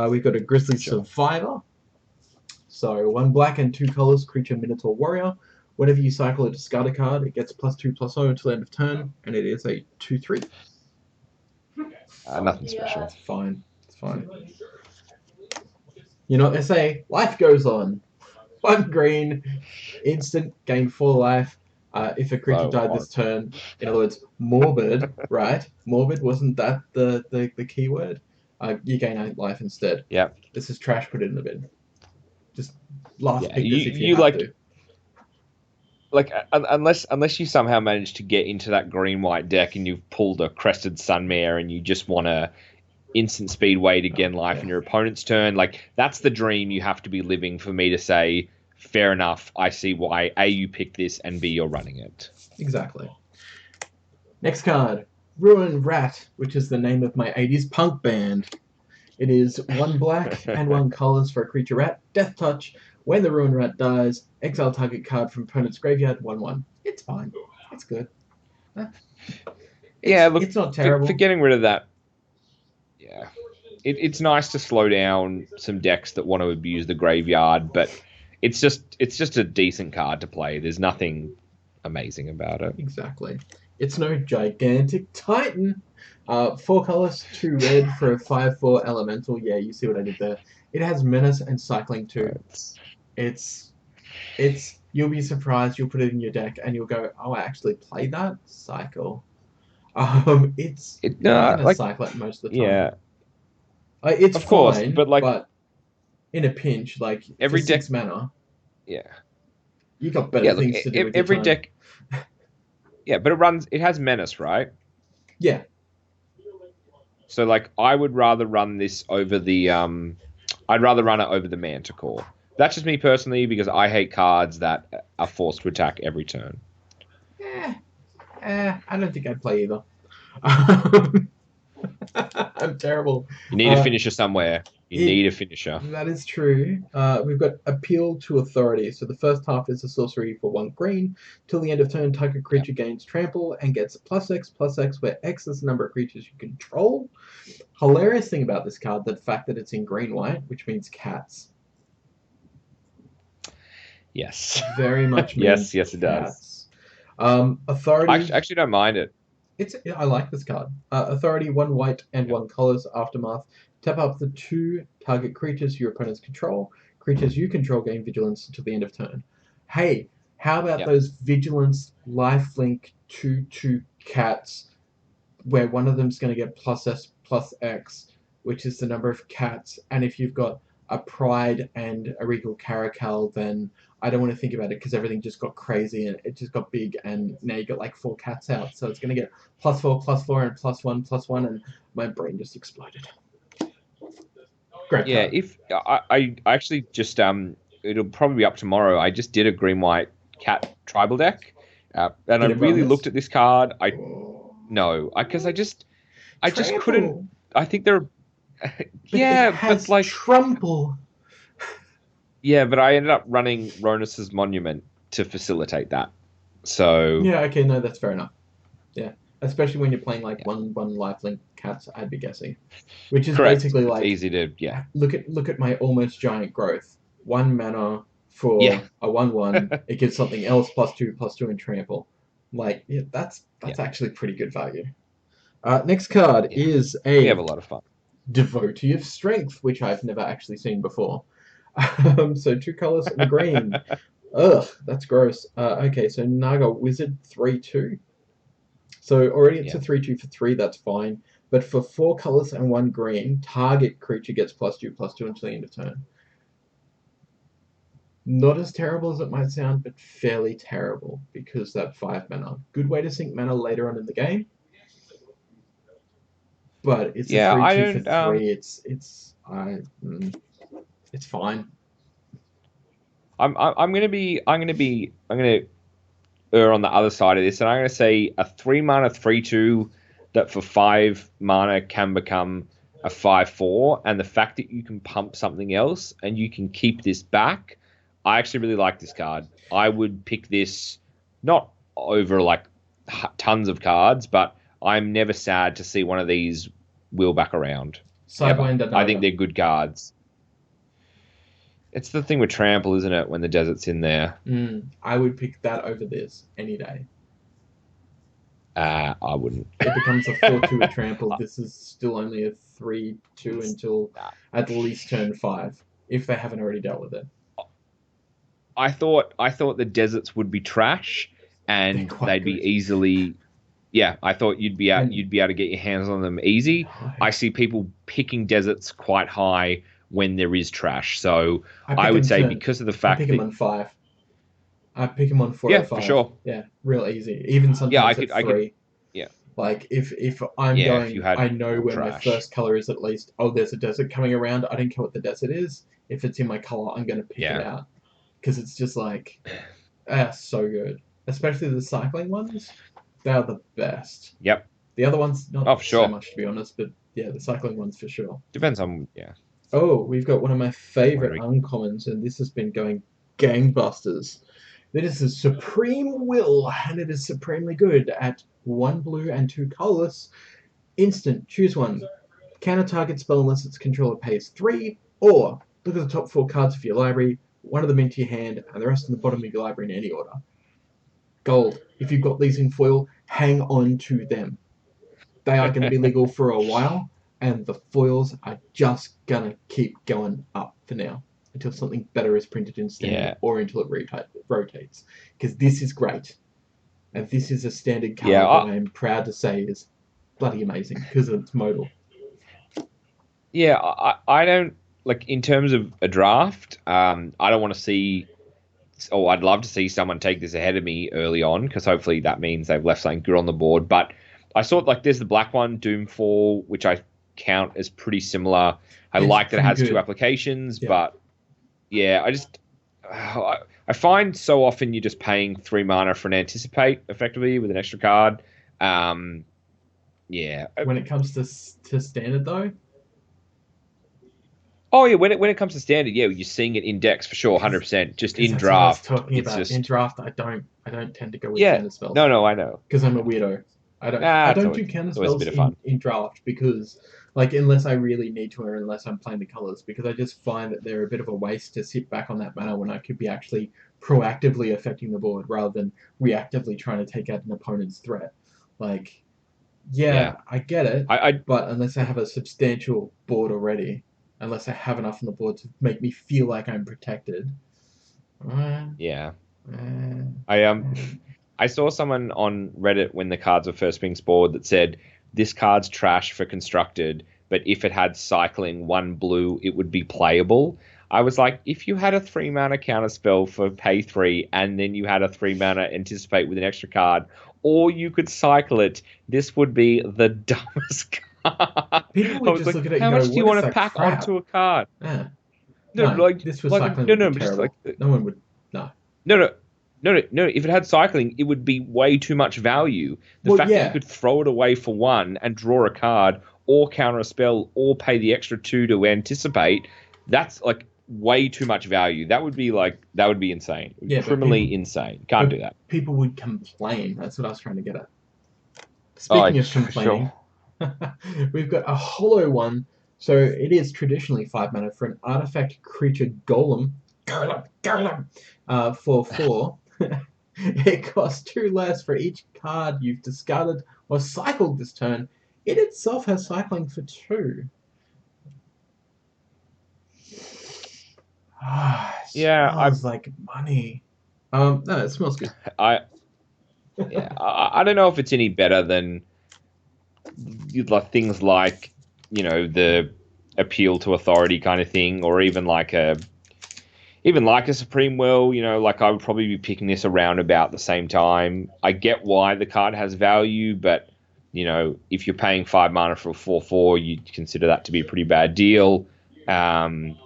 [SPEAKER 1] We've got a Grizzly Survivor. So 1 black and 2 colors, creature Minotaur Warrior. Whenever you cycle a discard card, it gets +2/+0 until the end of turn, and it is a 2/3.
[SPEAKER 2] Nothing special.
[SPEAKER 1] It's fine. You know what they say? Life goes on. 1 green, instant, gain 4 life. If a creature died this turn, in other words, morbid, right? Morbid, wasn't that the key word? You gain 8 life instead.
[SPEAKER 2] Yeah.
[SPEAKER 1] This is trash, put it in the bin. Just last pick this if you have to.
[SPEAKER 2] like unless you somehow manage to get into that green-white deck and you've pulled a Crested Sunmare and you just want to instant speed way to gain life in your opponent's turn, like that's the dream you have to be living for me to say, fair enough, I see why A, you picked this, and B, you're running it.
[SPEAKER 1] Exactly. Next card, Ruin Rat, which is the name of my 80s punk band. It is 1 black and 1 colors for a creature rat. Death touch. When the Ruin Rat dies, exile target card from opponent's graveyard, 1/1. It's fine. It's good. It's not terrible.
[SPEAKER 2] For getting rid of that, yeah. It's nice to slow down some decks that want to abuse the graveyard, but it's just a decent card to play. There's nothing amazing about it.
[SPEAKER 1] Exactly. It's no gigantic titan. 4 colors, 2 red for a 5/4 elemental. Yeah, you see what I did there. It has menace and cycling too. It's you'll be surprised. You'll put it in your deck and you'll go, oh, I actually played that cycle. It's gonna cycle it most of the time.
[SPEAKER 2] Yeah,
[SPEAKER 1] it's
[SPEAKER 2] of course,
[SPEAKER 1] fine,
[SPEAKER 2] but
[SPEAKER 1] in a pinch, like
[SPEAKER 2] every deck
[SPEAKER 1] 6 mana.
[SPEAKER 2] Yeah,
[SPEAKER 1] you got better things to do with
[SPEAKER 2] every
[SPEAKER 1] your time.
[SPEAKER 2] deck. Yeah, but it has menace, right?
[SPEAKER 1] Yeah.
[SPEAKER 2] So like, I would rather run this over the I'd rather run it over the Manticore. That's just me personally, because I hate cards that are forced to attack every turn.
[SPEAKER 1] I don't think I'd play either. I'm terrible.
[SPEAKER 2] You need a finisher somewhere. You need a finisher.
[SPEAKER 1] That is true. We've got Appeal to Authority. So the first half is a sorcery for 1 green. Till the end of turn, target creature gains trample and gets +X/+X, where X is the number of creatures you control. Hilarious thing about this card, the fact that it's in green-white, which means cats.
[SPEAKER 2] Yes.
[SPEAKER 1] Very much means
[SPEAKER 2] yes, it does.
[SPEAKER 1] Authority.
[SPEAKER 2] I actually don't mind it.
[SPEAKER 1] I like this card. Authority, 1 white and 1 colors. Aftermath. Tap up the 2 target creatures your opponents control. Creatures you control gain vigilance until the end of turn. Hey, how about those vigilance lifelink 2/2 cats, where one of them's going to get +S/+X, which is the number of cats, and if you've got a Pride and a Regal Caracal, then I don't want to think about it because everything just got crazy and it just got big, and now you got like 4 cats out, so it's going to get +4/+4 and +1/+1, and my brain just exploded. Great
[SPEAKER 2] yeah,
[SPEAKER 1] card.
[SPEAKER 2] If I actually just it'll probably be up tomorrow. I just did a green-white cat tribal deck, and I really looked at this card. Because I just couldn't. I think there.
[SPEAKER 1] But like trample.
[SPEAKER 2] Yeah, but I ended up running Ronus's Monument to facilitate that. So
[SPEAKER 1] yeah, okay, no, that's fair enough. Yeah, especially when you're playing like one lifelink cats, I'd be guessing, which is basically like
[SPEAKER 2] it's easy to
[SPEAKER 1] Look at my almost giant growth. 1 mana for a 1/1. It gives something else +2/+2 and trample. Like that's actually pretty good value. Next card is
[SPEAKER 2] we have a lot of fun.
[SPEAKER 1] Devotee of Strength, which I've never actually seen before. So 2 colors and a green. Ugh, that's gross. Okay, so Naga Wizard 3/2. So already it's a 3/2 for 3, that's fine. But for 4 colors and 1 green, target creature gets +2/+2 until the end of turn. Not as terrible as it might sound, but fairly terrible, because that 5 mana. Good way to sink mana later on in the game. But it's a 3/2 for 3. It's fine.
[SPEAKER 2] I'm gonna err on the other side of this, and I'm gonna say a 3 mana 3/2 that for 5 mana can become a 5/4, and the fact that you can pump something else and you can keep this back, I actually really like this card. I would pick this not over like tons of cards, but I'm never sad to see one of these wheel back around. I think they're good cards. It's the thing with trample, isn't it, when the desert's in there?
[SPEAKER 1] I would pick that over this any day.
[SPEAKER 2] I wouldn't.
[SPEAKER 1] It becomes a 4/2 with trample. This is still only a 3/2 until at least turn 5, if they haven't already dealt with it.
[SPEAKER 2] I thought the deserts would be trash, and they'd be easily. Yeah, I thought you'd be able to get your hands on them easy. I see people picking deserts quite high when there is trash. So I would say because of the fact
[SPEAKER 1] I pick them on 5. I pick them on 4 or 5.
[SPEAKER 2] for sure.
[SPEAKER 1] Yeah, real easy. Even sometimes at 3.
[SPEAKER 2] Yeah.
[SPEAKER 1] Like, if I'm
[SPEAKER 2] if you
[SPEAKER 1] going,
[SPEAKER 2] had
[SPEAKER 1] I know where
[SPEAKER 2] trash.
[SPEAKER 1] my first color is at least. Oh, there's a desert coming around. I don't care what the desert is. If it's in my color, I'm going to pick it out. Because it's just like, so good. Especially the cycling ones. They are the best.
[SPEAKER 2] Yep.
[SPEAKER 1] The other ones, not
[SPEAKER 2] for sure.
[SPEAKER 1] so much, to be honest. But yeah, the cycling ones for sure.
[SPEAKER 2] Depends on,
[SPEAKER 1] Oh, we've got one of my favorite uncommons, and this has been going gangbusters. This is Supreme Will, and it is supremely good at 1 blue and 2 colorless. Instant, choose one. Counter target spell unless its controller pays 3, or look at the top 4 cards of your library, one of them into your hand, and the rest in the bottom of your library in any order. Gold. If you've got these in foil, hang on to them. They are going to be legal for a while, and the foils are just going to keep going up for now until something better is printed in standard or until it rotates. Because this is great. And this is a standard card that I'm proud to say is bloody amazing because of its modal.
[SPEAKER 2] Yeah, I don't, like, in terms of a draft, I don't want to see, or I'd love to see someone take this ahead of me early on, because hopefully that means they've left something good on the board. But I saw, like, there's the black one, Doomfall, which I count as pretty similar. I like that it has 2 applications, but yeah, I find so often you're just paying 3 mana for an Anticipate, effectively, with an extra card.
[SPEAKER 1] When it comes to standard, though?
[SPEAKER 2] Oh, yeah, when it comes to standard, you're seeing it in decks for sure, 100%. Just in draft.
[SPEAKER 1] In draft, I don't tend to go with counter spells.
[SPEAKER 2] No, I know.
[SPEAKER 1] Because I'm a weirdo. I don't do counter spells in draft because, like, unless I really need to or unless I'm playing the colors, because I just find that they're a bit of a waste to sit back on that mana when I could be actually proactively affecting the board rather than reactively trying to take out an opponent's threat. Like, I get it, but unless I have a substantial board already, unless I have enough on the board to make me feel like I'm protected.
[SPEAKER 2] I saw someone on Reddit when the cards were first being spoiled that said, this card's trash for constructed, but if it had cycling 1 blue, it would be playable. I was like, if you had a 3 mana counter spell for pay 3, and then you had a 3 mana Anticipate with an extra card, or you could cycle it, this would be the dumbest card.
[SPEAKER 1] People would just look at it
[SPEAKER 2] how
[SPEAKER 1] and go,
[SPEAKER 2] much do you want to pack onto a card?
[SPEAKER 1] Yeah.
[SPEAKER 2] This was
[SPEAKER 1] cycling would be terrible. No one would.
[SPEAKER 2] No, if it had cycling, it would be way too much value. The fact that you could throw it away for 1 and draw a card, or counter a spell, or pay the extra 2 to Anticipate, that's, like, way too much value. That would be insane. Criminally insane. Can't do that.
[SPEAKER 1] People would complain. That's what I was trying to get at. Speaking of complaining, we've got a hollow one. So it is traditionally 5 mana for an artifact creature golem. For 4. It costs 2 less for each card you've discarded or cycled this turn. It itself has cycling for 2. Smells like money. No, it smells good.
[SPEAKER 2] I don't know if it's any better than things like, the appeal to authority kind of thing, or even like a Supreme Will. Like, I would probably be picking this around about the same time. I get why the card has value, but if you're paying 5 mana for a 4/4, you'd consider that to be a pretty bad deal. Look,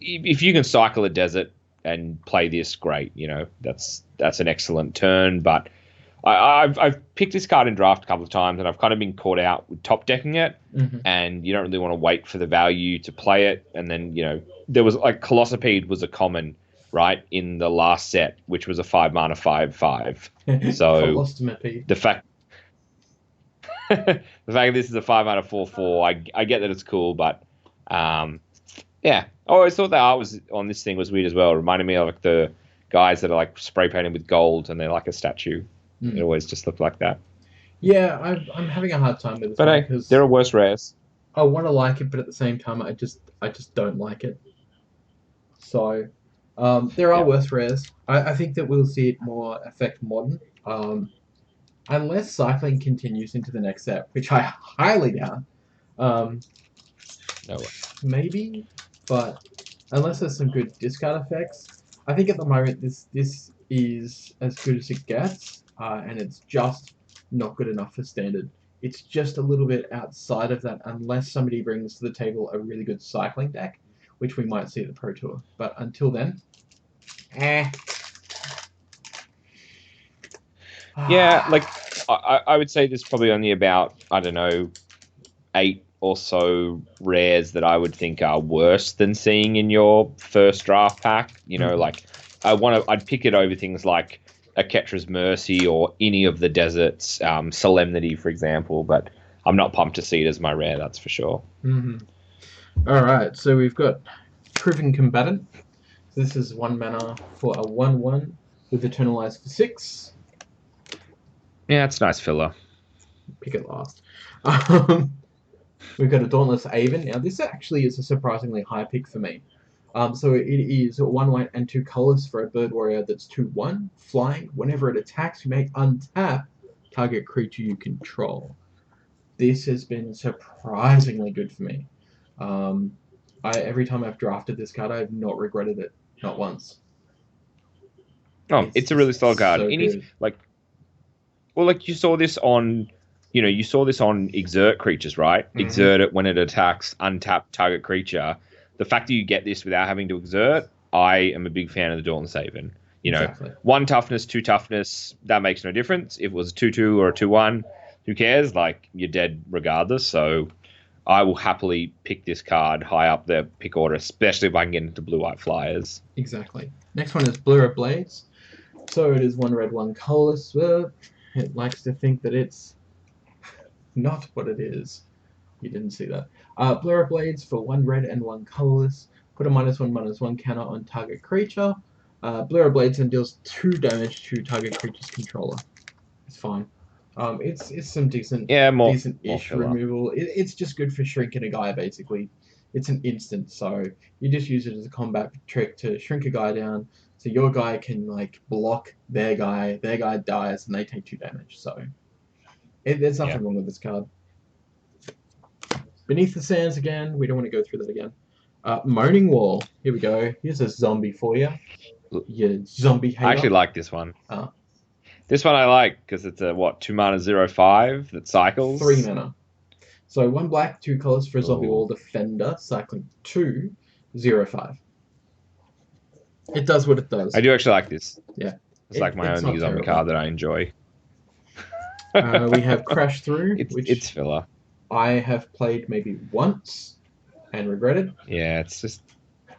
[SPEAKER 2] if you can cycle a desert and play this, great. That's an excellent turn. But I've picked this card in draft a couple of times, and I've kind of been caught out with top decking it, and you don't really want to wait for the value to play it. And then there was, like, Colossopede was a common, right, in the last set, which was a 5 mana 5/5. So the fact this is a 5 mana 4/4, I get that it's cool, but I always thought the art was on this thing was weird as well. It reminded me of, like, the guys that are, like, spray painted with gold and they're like a statue. It always just looked like that.
[SPEAKER 1] Yeah, I'm having a hard time with this.
[SPEAKER 2] But hey, there are worse rares.
[SPEAKER 1] I want to like it, but at the same time, I just don't like it. So there are worse rares. I think that we'll see it more affect Modern, unless cycling continues into the next set, which I highly doubt.
[SPEAKER 2] No way.
[SPEAKER 1] Maybe, but unless there's some good discard effects, I think at the moment this is as good as it gets, and it's just not good enough for standard. It's just a little bit outside of that, unless somebody brings to the table a really good cycling deck, which we might see at the Pro Tour. But until then,
[SPEAKER 2] Yeah, like I would say there's probably only about, I don't know, 8 or so rares that I would think are worse than seeing in your first draft pack. You know, like I'd pick it over things like a Ketra's Mercy or any of the deserts, Solemnity, for example. But I'm not pumped to see it as my rare, that's for sure.
[SPEAKER 1] Mm-hmm. All right, so we've got Proven Combatant. This is 1 mana for a 1/1 with Eternalize for 6.
[SPEAKER 2] Yeah, it's a nice filler.
[SPEAKER 1] Pick it last. We've got a Dauntless Aven. Now, this actually is a surprisingly high pick for me. So it is 1 white and 2 colors for a Bird Warrior that's 2/1, flying. Whenever it attacks, you may untap target creature you control. This has been surprisingly good for me. Every time I've drafted this card, I have not regretted it, not once.
[SPEAKER 2] It's a really solid card.
[SPEAKER 1] So
[SPEAKER 2] you saw this on, Exert creatures, right? Mm-hmm. Exert it when it attacks, untap target creature. The fact that you get this without having to exert, I am a big fan of the Dauntless Aven. Exactly. 1 toughness, 2 toughness, that makes no difference. If it was a 2/2 or a 2/1, who cares? Like, you're dead regardless. So I will happily pick this card high up the pick order, especially if I can get into blue-white flyers.
[SPEAKER 1] Exactly. Next one is Blur of Blades. So it is 1 red, 1 colorless. It likes to think that it's not what it is. You didn't see that. Blur of Blades for 1 red and 1 colorless. Put a -1/-1 counter on target creature. Blur of Blades and deals 2 damage to target creature's controller. It's fine. It's some decent-ish removal. It's just good for shrinking a guy, basically. It's an instant, so you just use it as a combat trick to shrink a guy down, so your guy can block their guy dies, and they take 2 damage. So there's nothing wrong with this card. Beneath the Sands again. We don't want to go through that again. Moaning Wall. Here we go. Here's a zombie for you. You zombie hater.
[SPEAKER 2] I actually like this one. This one I like because it's a 2 mana 0/5 that cycles.
[SPEAKER 1] 3 mana. So 1 black, 2 colors for a zombie wall defender, cycling 2, 0/5. It does what it does.
[SPEAKER 2] I do actually like this.
[SPEAKER 1] Yeah.
[SPEAKER 2] It's like my only zombie card that I enjoy.
[SPEAKER 1] We have Crash Through, which
[SPEAKER 2] it's filler.
[SPEAKER 1] I have played maybe once and regretted.
[SPEAKER 2] Yeah, it's just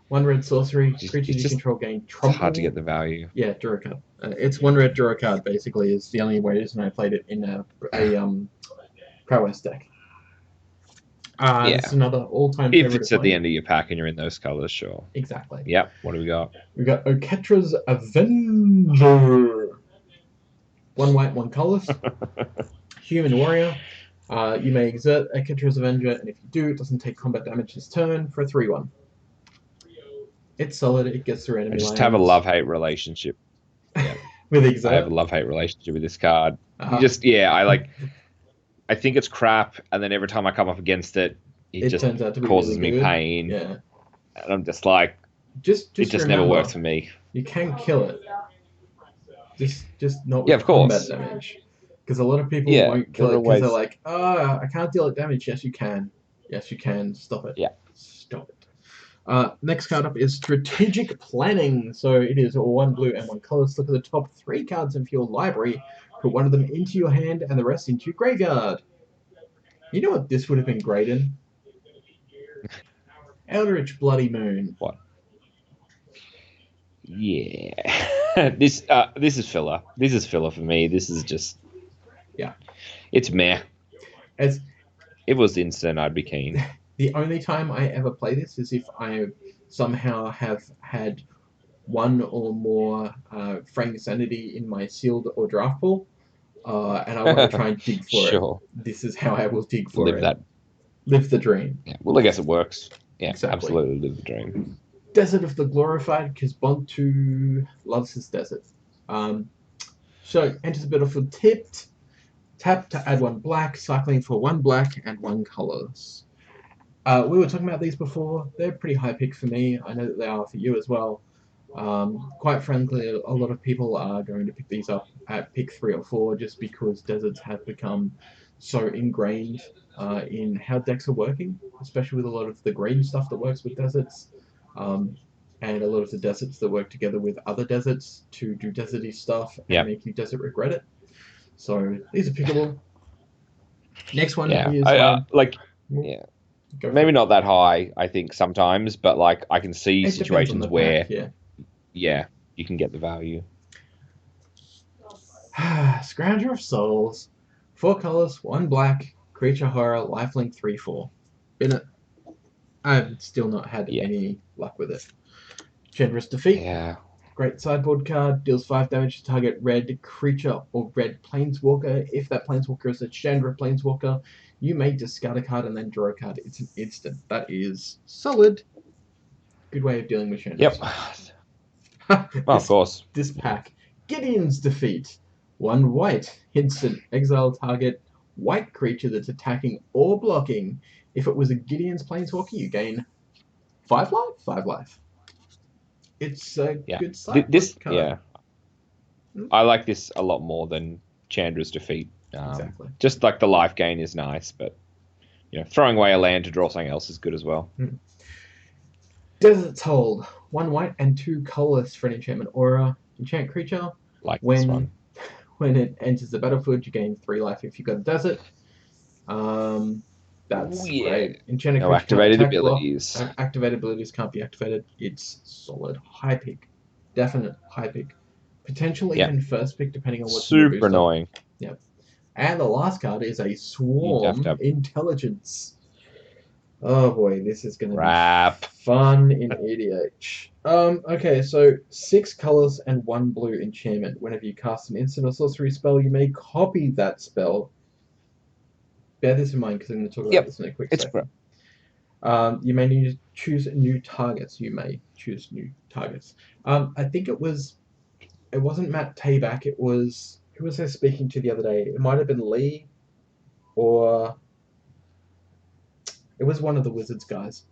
[SPEAKER 1] 1 red sorcery, creatures you control gain trample.
[SPEAKER 2] It's hard to get the value.
[SPEAKER 1] Yeah, draw a card. It's 1 red, draw a card, basically, is the only reason I played it in a Prowess deck. It's another all-time favorite.
[SPEAKER 2] If it's at the end of your pack and you're in those colors, sure.
[SPEAKER 1] Exactly.
[SPEAKER 2] Yep. What do we got?
[SPEAKER 1] We got Oketra's Avenger. 1 white, 1 colorless. Human Warrior. You may exert Oketra's Avenger, and if you do, it doesn't take combat damage this turn for a 3/1. It's solid. It gets through enemy
[SPEAKER 2] I just
[SPEAKER 1] lines.
[SPEAKER 2] have a love-hate relationship. Yeah.
[SPEAKER 1] With Exert?
[SPEAKER 2] I have a love-hate relationship with this card. I think it's crap, and then every time I come up against it, it just
[SPEAKER 1] turns out to be
[SPEAKER 2] causes
[SPEAKER 1] really
[SPEAKER 2] me
[SPEAKER 1] good.
[SPEAKER 2] pain.
[SPEAKER 1] Yeah.
[SPEAKER 2] And I'm just like, it just
[SPEAKER 1] remember,
[SPEAKER 2] never works for me.
[SPEAKER 1] You can kill it. Just not with
[SPEAKER 2] of course.
[SPEAKER 1] combat damage. Because a lot of people won't kill it because they're like, I can't deal it damage. Yes, you can. Yes, you can. Stop it.
[SPEAKER 2] Yeah.
[SPEAKER 1] Stop it. Next card up is Strategic Planning. So it is 1 blue and 1 colorless. Look at the top 3 cards of your library. Put 1 of them into your hand and the rest into your graveyard. You know what this would have been great in? Eldritch Bloody Moon.
[SPEAKER 2] What? Yeah. This is filler. This is filler for me. This is just...
[SPEAKER 1] Yeah.
[SPEAKER 2] It's meh. If it was instant, I'd be keen.
[SPEAKER 1] The only time I ever play this is if I somehow have had 1 or more Frank Sanity in my sealed or draft pool, and I want to try and dig for it. This is how I will dig for it. Live the dream.
[SPEAKER 2] Yeah. Well, I guess it works. Yeah,
[SPEAKER 1] exactly.
[SPEAKER 2] Absolutely live the dream.
[SPEAKER 1] Desert of the Glorified, because Bontu loves his desert. So, enters the battlefield tipped. Tap to add 1 black, cycling for 1 black and 1 colorless. We were talking about these before. They're pretty high pick for me. I know that they are for you as well. Quite frankly, a lot of people are going to pick these up at pick 3 or 4 just because deserts have become so ingrained in how decks are working, especially with a lot of the green stuff that works with deserts, and a lot of the deserts that work together with other deserts to do deserty stuff and make you desert regret it. So these are pickable. Next one is
[SPEAKER 2] maybe not that high, I think, sometimes, but like I can see situations where you can get the value.
[SPEAKER 1] Scrounger of Souls, 4 colors, 1 black, creature horror, lifelink 3/4. Been it. I've still not had any luck with it. Generous Defeat.
[SPEAKER 2] Yeah.
[SPEAKER 1] Great sideboard card, deals 5 damage to target red creature or red planeswalker. If that planeswalker is a Chandra planeswalker, you may discard a card and then draw a card. It's an instant. That is solid. Good way of dealing with Chandras.
[SPEAKER 2] Yep. Well, of course.
[SPEAKER 1] This pack. Gideon's Defeat. 1 white. Instant. Exile target white creature that's attacking or blocking. If it was a Gideon's planeswalker, you gain 5 life? 5 life. It's a good side card.
[SPEAKER 2] Yeah. I like this a lot more than Chandra's Defeat.
[SPEAKER 1] Exactly.
[SPEAKER 2] Just like the life gain is nice, but throwing away a land to draw something else is good as well.
[SPEAKER 1] Desert's Hold. 1 white and 2 colorless for an enchantment aura. Enchant creature.
[SPEAKER 2] Like this one.
[SPEAKER 1] When it enters the battlefield, you gain 3 life if you've got a desert. That's great. Enchanted
[SPEAKER 2] no activated abilities.
[SPEAKER 1] Activated abilities can't be activated. It's solid. High pick. Definite high pick. Potential even first pick depending on what's
[SPEAKER 2] super annoying.
[SPEAKER 1] Yep. And the last card is a Swarm Intelligence. Oh boy, this is going to be fun in EDH. Okay, so 6 colors and 1 blue enchantment. Whenever you cast an instant or sorcery spell, you may copy that spell. Bear this in mind because I'm going to talk about this in a quick second. You may need to choose new targets. I think it wasn't Matt Tabak. It was, who was I speaking to the other day? It might have been Lee, or it was one of the Wizards guys.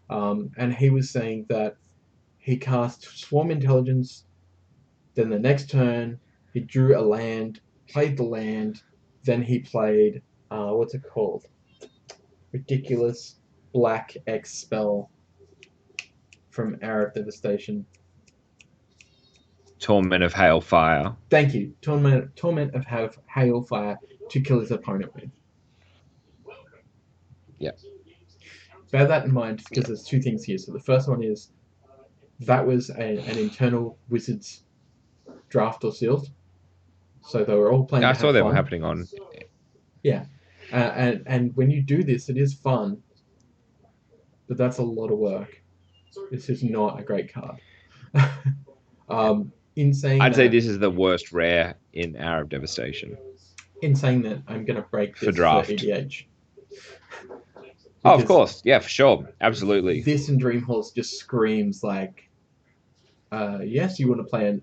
[SPEAKER 1] And he was saying that he cast Swarm Intelligence, then the next turn he drew a land, played the land, then he played what's it called? Ridiculous black X spell from Hour of Devastation.
[SPEAKER 2] Torment of Hailfire.
[SPEAKER 1] Thank you. Torment of Hailfire to kill his opponent with.
[SPEAKER 2] Yeah.
[SPEAKER 1] Bear that in mind because there's 2 things here. So the first one is that was an internal Wizards draft or sealed. So they were all playing.
[SPEAKER 2] I saw them happening on.
[SPEAKER 1] Yeah. And when you do this, it is fun, but that's a lot of work. This is not a great card.
[SPEAKER 2] I'd say this is the worst rare in Hour of Devastation.
[SPEAKER 1] In saying that, I'm going to break this for
[SPEAKER 2] draft.
[SPEAKER 1] EDH.
[SPEAKER 2] Oh, of course. Yeah, for sure. Absolutely.
[SPEAKER 1] This and Dreamhalls just screams like, yes, you want to play an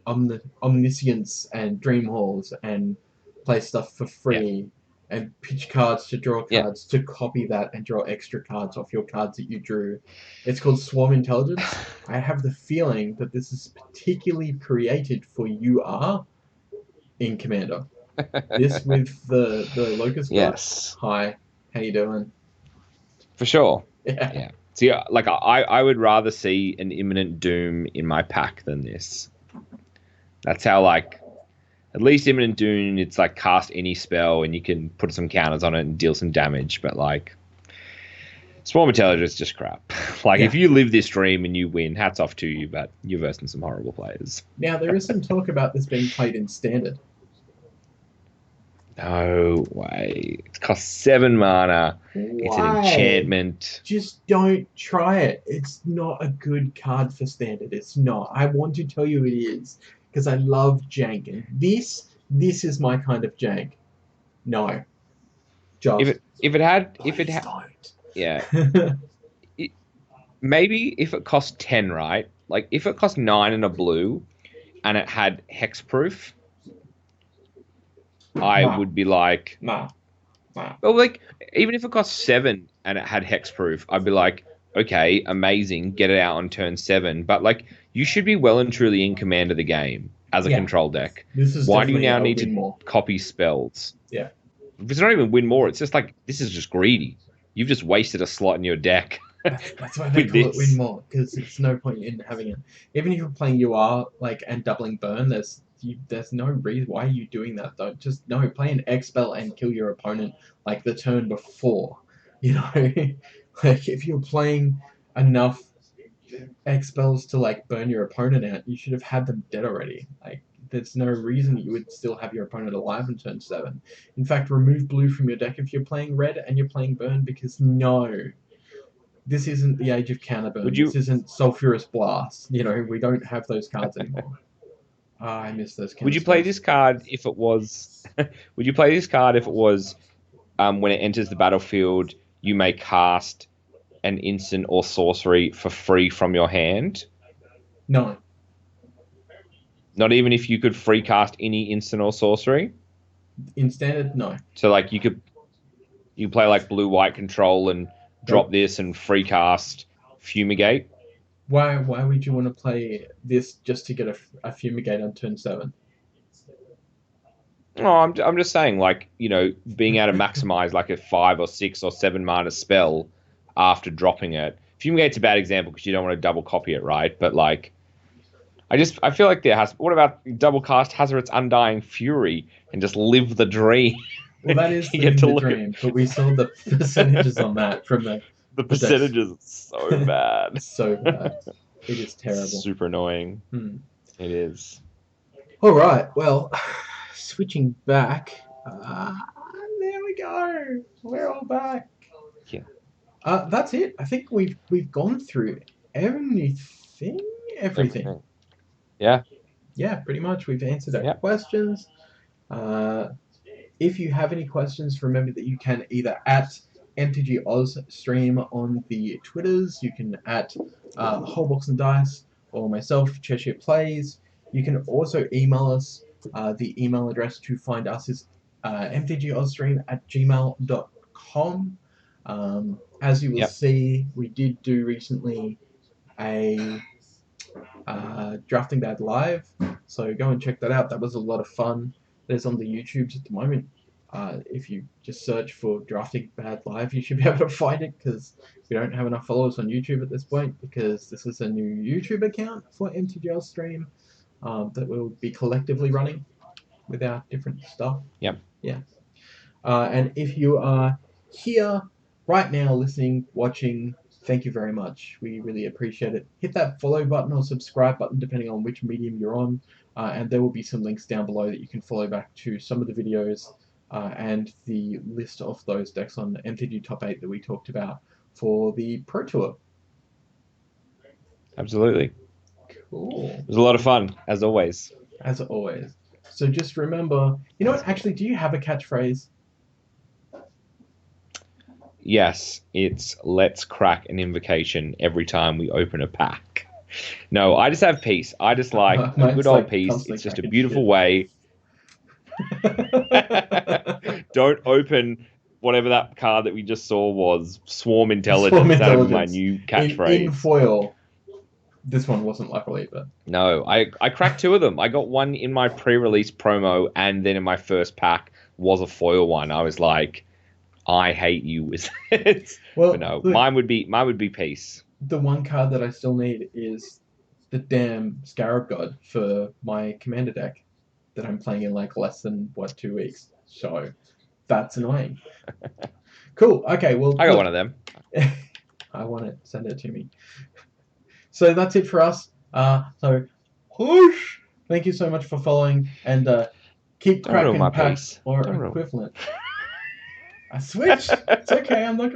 [SPEAKER 1] Omniscience and Dreamhalls and play stuff for free and pitch cards to draw cards to copy that and draw extra cards off your cards that you drew. It's called Swarm Intelligence. I have the feeling that this is particularly created for UR in Commander. This with the Locust.
[SPEAKER 2] Yes.
[SPEAKER 1] Hi, how you doing?
[SPEAKER 2] For sure.
[SPEAKER 1] Yeah.
[SPEAKER 2] See, like I would rather see an Imminent Doom in my pack than this. That's how at least Imminent Doom, it's like cast any spell and you can put some counters on it and deal some damage. But Swarm Intelligence is just crap. If you live this dream and you win, hats off to you, but you're versing some horrible players.
[SPEAKER 1] Now, there is some talk about this being played in Standard.
[SPEAKER 2] No way. It costs 7 mana.
[SPEAKER 1] Why?
[SPEAKER 2] It's an enchantment.
[SPEAKER 1] Just don't try it. It's not a good card for Standard. It's not. I want to tell you it is. Because I love jank. And this is my kind of jank. No. Just
[SPEAKER 2] if it had
[SPEAKER 1] don't.
[SPEAKER 2] Yeah. Maybe if it cost 10, right? Like if it cost 9 and a blue and it had hexproof, I would be
[SPEAKER 1] Nah.
[SPEAKER 2] Well, even if it cost 7 and it had hexproof, I'd be like, okay, amazing, get it out on turn 7. But like, you should be well and truly in command of the game as a control deck. Why do you now need to copy spells?
[SPEAKER 1] Yeah.
[SPEAKER 2] It's not even win more. It's just like, this is just greedy. You've just wasted a slot in your deck.
[SPEAKER 1] That's why they call it win more, because there's no point in having it. Even if you're playing UR and doubling burn, there's no reason. Why are you doing that though? Just play an X spell and kill your opponent like the turn before. Like if you're playing enough X spells to burn your opponent out, you should have had them dead already. Like there's no reason you would still have your opponent alive in turn 7. In fact, remove blue from your deck if you're playing red and you're playing burn, because this isn't the age of counterburn. This isn't Sulphurous Blast. We don't have those cards anymore. I miss those cards.
[SPEAKER 2] Would you play this card if it was... Would you play this card if it was when it enters the battlefield, you may cast an instant or sorcery for free from your hand?
[SPEAKER 1] No.
[SPEAKER 2] Not even if you could free cast any instant or sorcery?
[SPEAKER 1] In standard, no.
[SPEAKER 2] So you could play blue-white control and drop this and free cast Fumigate.
[SPEAKER 1] Why would you want to play this just to get a Fumigate on turn 7?
[SPEAKER 2] Oh, I'm just saying, being able to maximize a 5 or 6 or 7 mana spell after dropping it. Fumigate's a bad example because you don't want to double copy it, right? But I feel like what about double cast Hazoret's Undying Fury and just live the dream?
[SPEAKER 1] Well, that is the dream, but we saw the percentages on that from
[SPEAKER 2] the percentages are so bad.
[SPEAKER 1] So bad. It is terrible.
[SPEAKER 2] Super annoying. It is.
[SPEAKER 1] All right. Well, switching back. There we go. We're all back.
[SPEAKER 2] Yeah.
[SPEAKER 1] That's it. I think we've gone through everything.
[SPEAKER 2] Yeah.
[SPEAKER 1] Yeah, pretty much. We've answered our questions. If you have any questions, remember that you can either at MTGAUStream on the Twitters, you can at Whole Box and Dice, or myself, Cheshire Plays. You can also email us. The email address to find us is mtgaustream@gmail.com. As you will see, we did do recently a Drafting Bad Live, so go and check that out. That was a lot of fun. There's on the YouTubes at the moment. If you just search for Drafting Bad Live, you should be able to find it, because we don't have enough followers on YouTube at this point, because this is a new YouTube account for MTGAUStream that we'll be collectively running with our different stuff.
[SPEAKER 2] Yep.
[SPEAKER 1] Yeah. And if you are here right now listening, watching, thank you very much. We really appreciate it. Hit that follow button or subscribe button depending on which medium you're on. And there will be some links down below that you can follow back to some of the videos and the list of those decks on MTG Top 8 that we talked about for the Pro Tour.
[SPEAKER 2] Absolutely.
[SPEAKER 1] Cool.
[SPEAKER 2] It was a lot of fun, as always.
[SPEAKER 1] As always. So just remember, actually, do you have a catchphrase?
[SPEAKER 2] Yes, it's let's crack an invocation every time we open a pack. No, I just have peace. I just like good old peace. It's just a beautiful way. Don't open whatever that card that we just saw was. Swarm Intelligence. That was my new catchphrase.
[SPEAKER 1] In foil. This one wasn't, luckily, but...
[SPEAKER 2] No, I cracked 2 of them. I got one in my pre-release promo, and then in my first pack was a foil one. I was like, I hate you, Wizards. Well, but no, look, mine would be peace.
[SPEAKER 1] The one card that I still need is the damn Scarab God for my commander deck that I'm playing in less than 2 weeks. So that's annoying. Cool. Okay. Well,
[SPEAKER 2] I got one of them.
[SPEAKER 1] I want it. Send it to me. So that's it for us. So whoosh! Thank you so much for following, and keep cracking packs or equivalent. I switched. It's okay. I'm not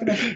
[SPEAKER 1] gonna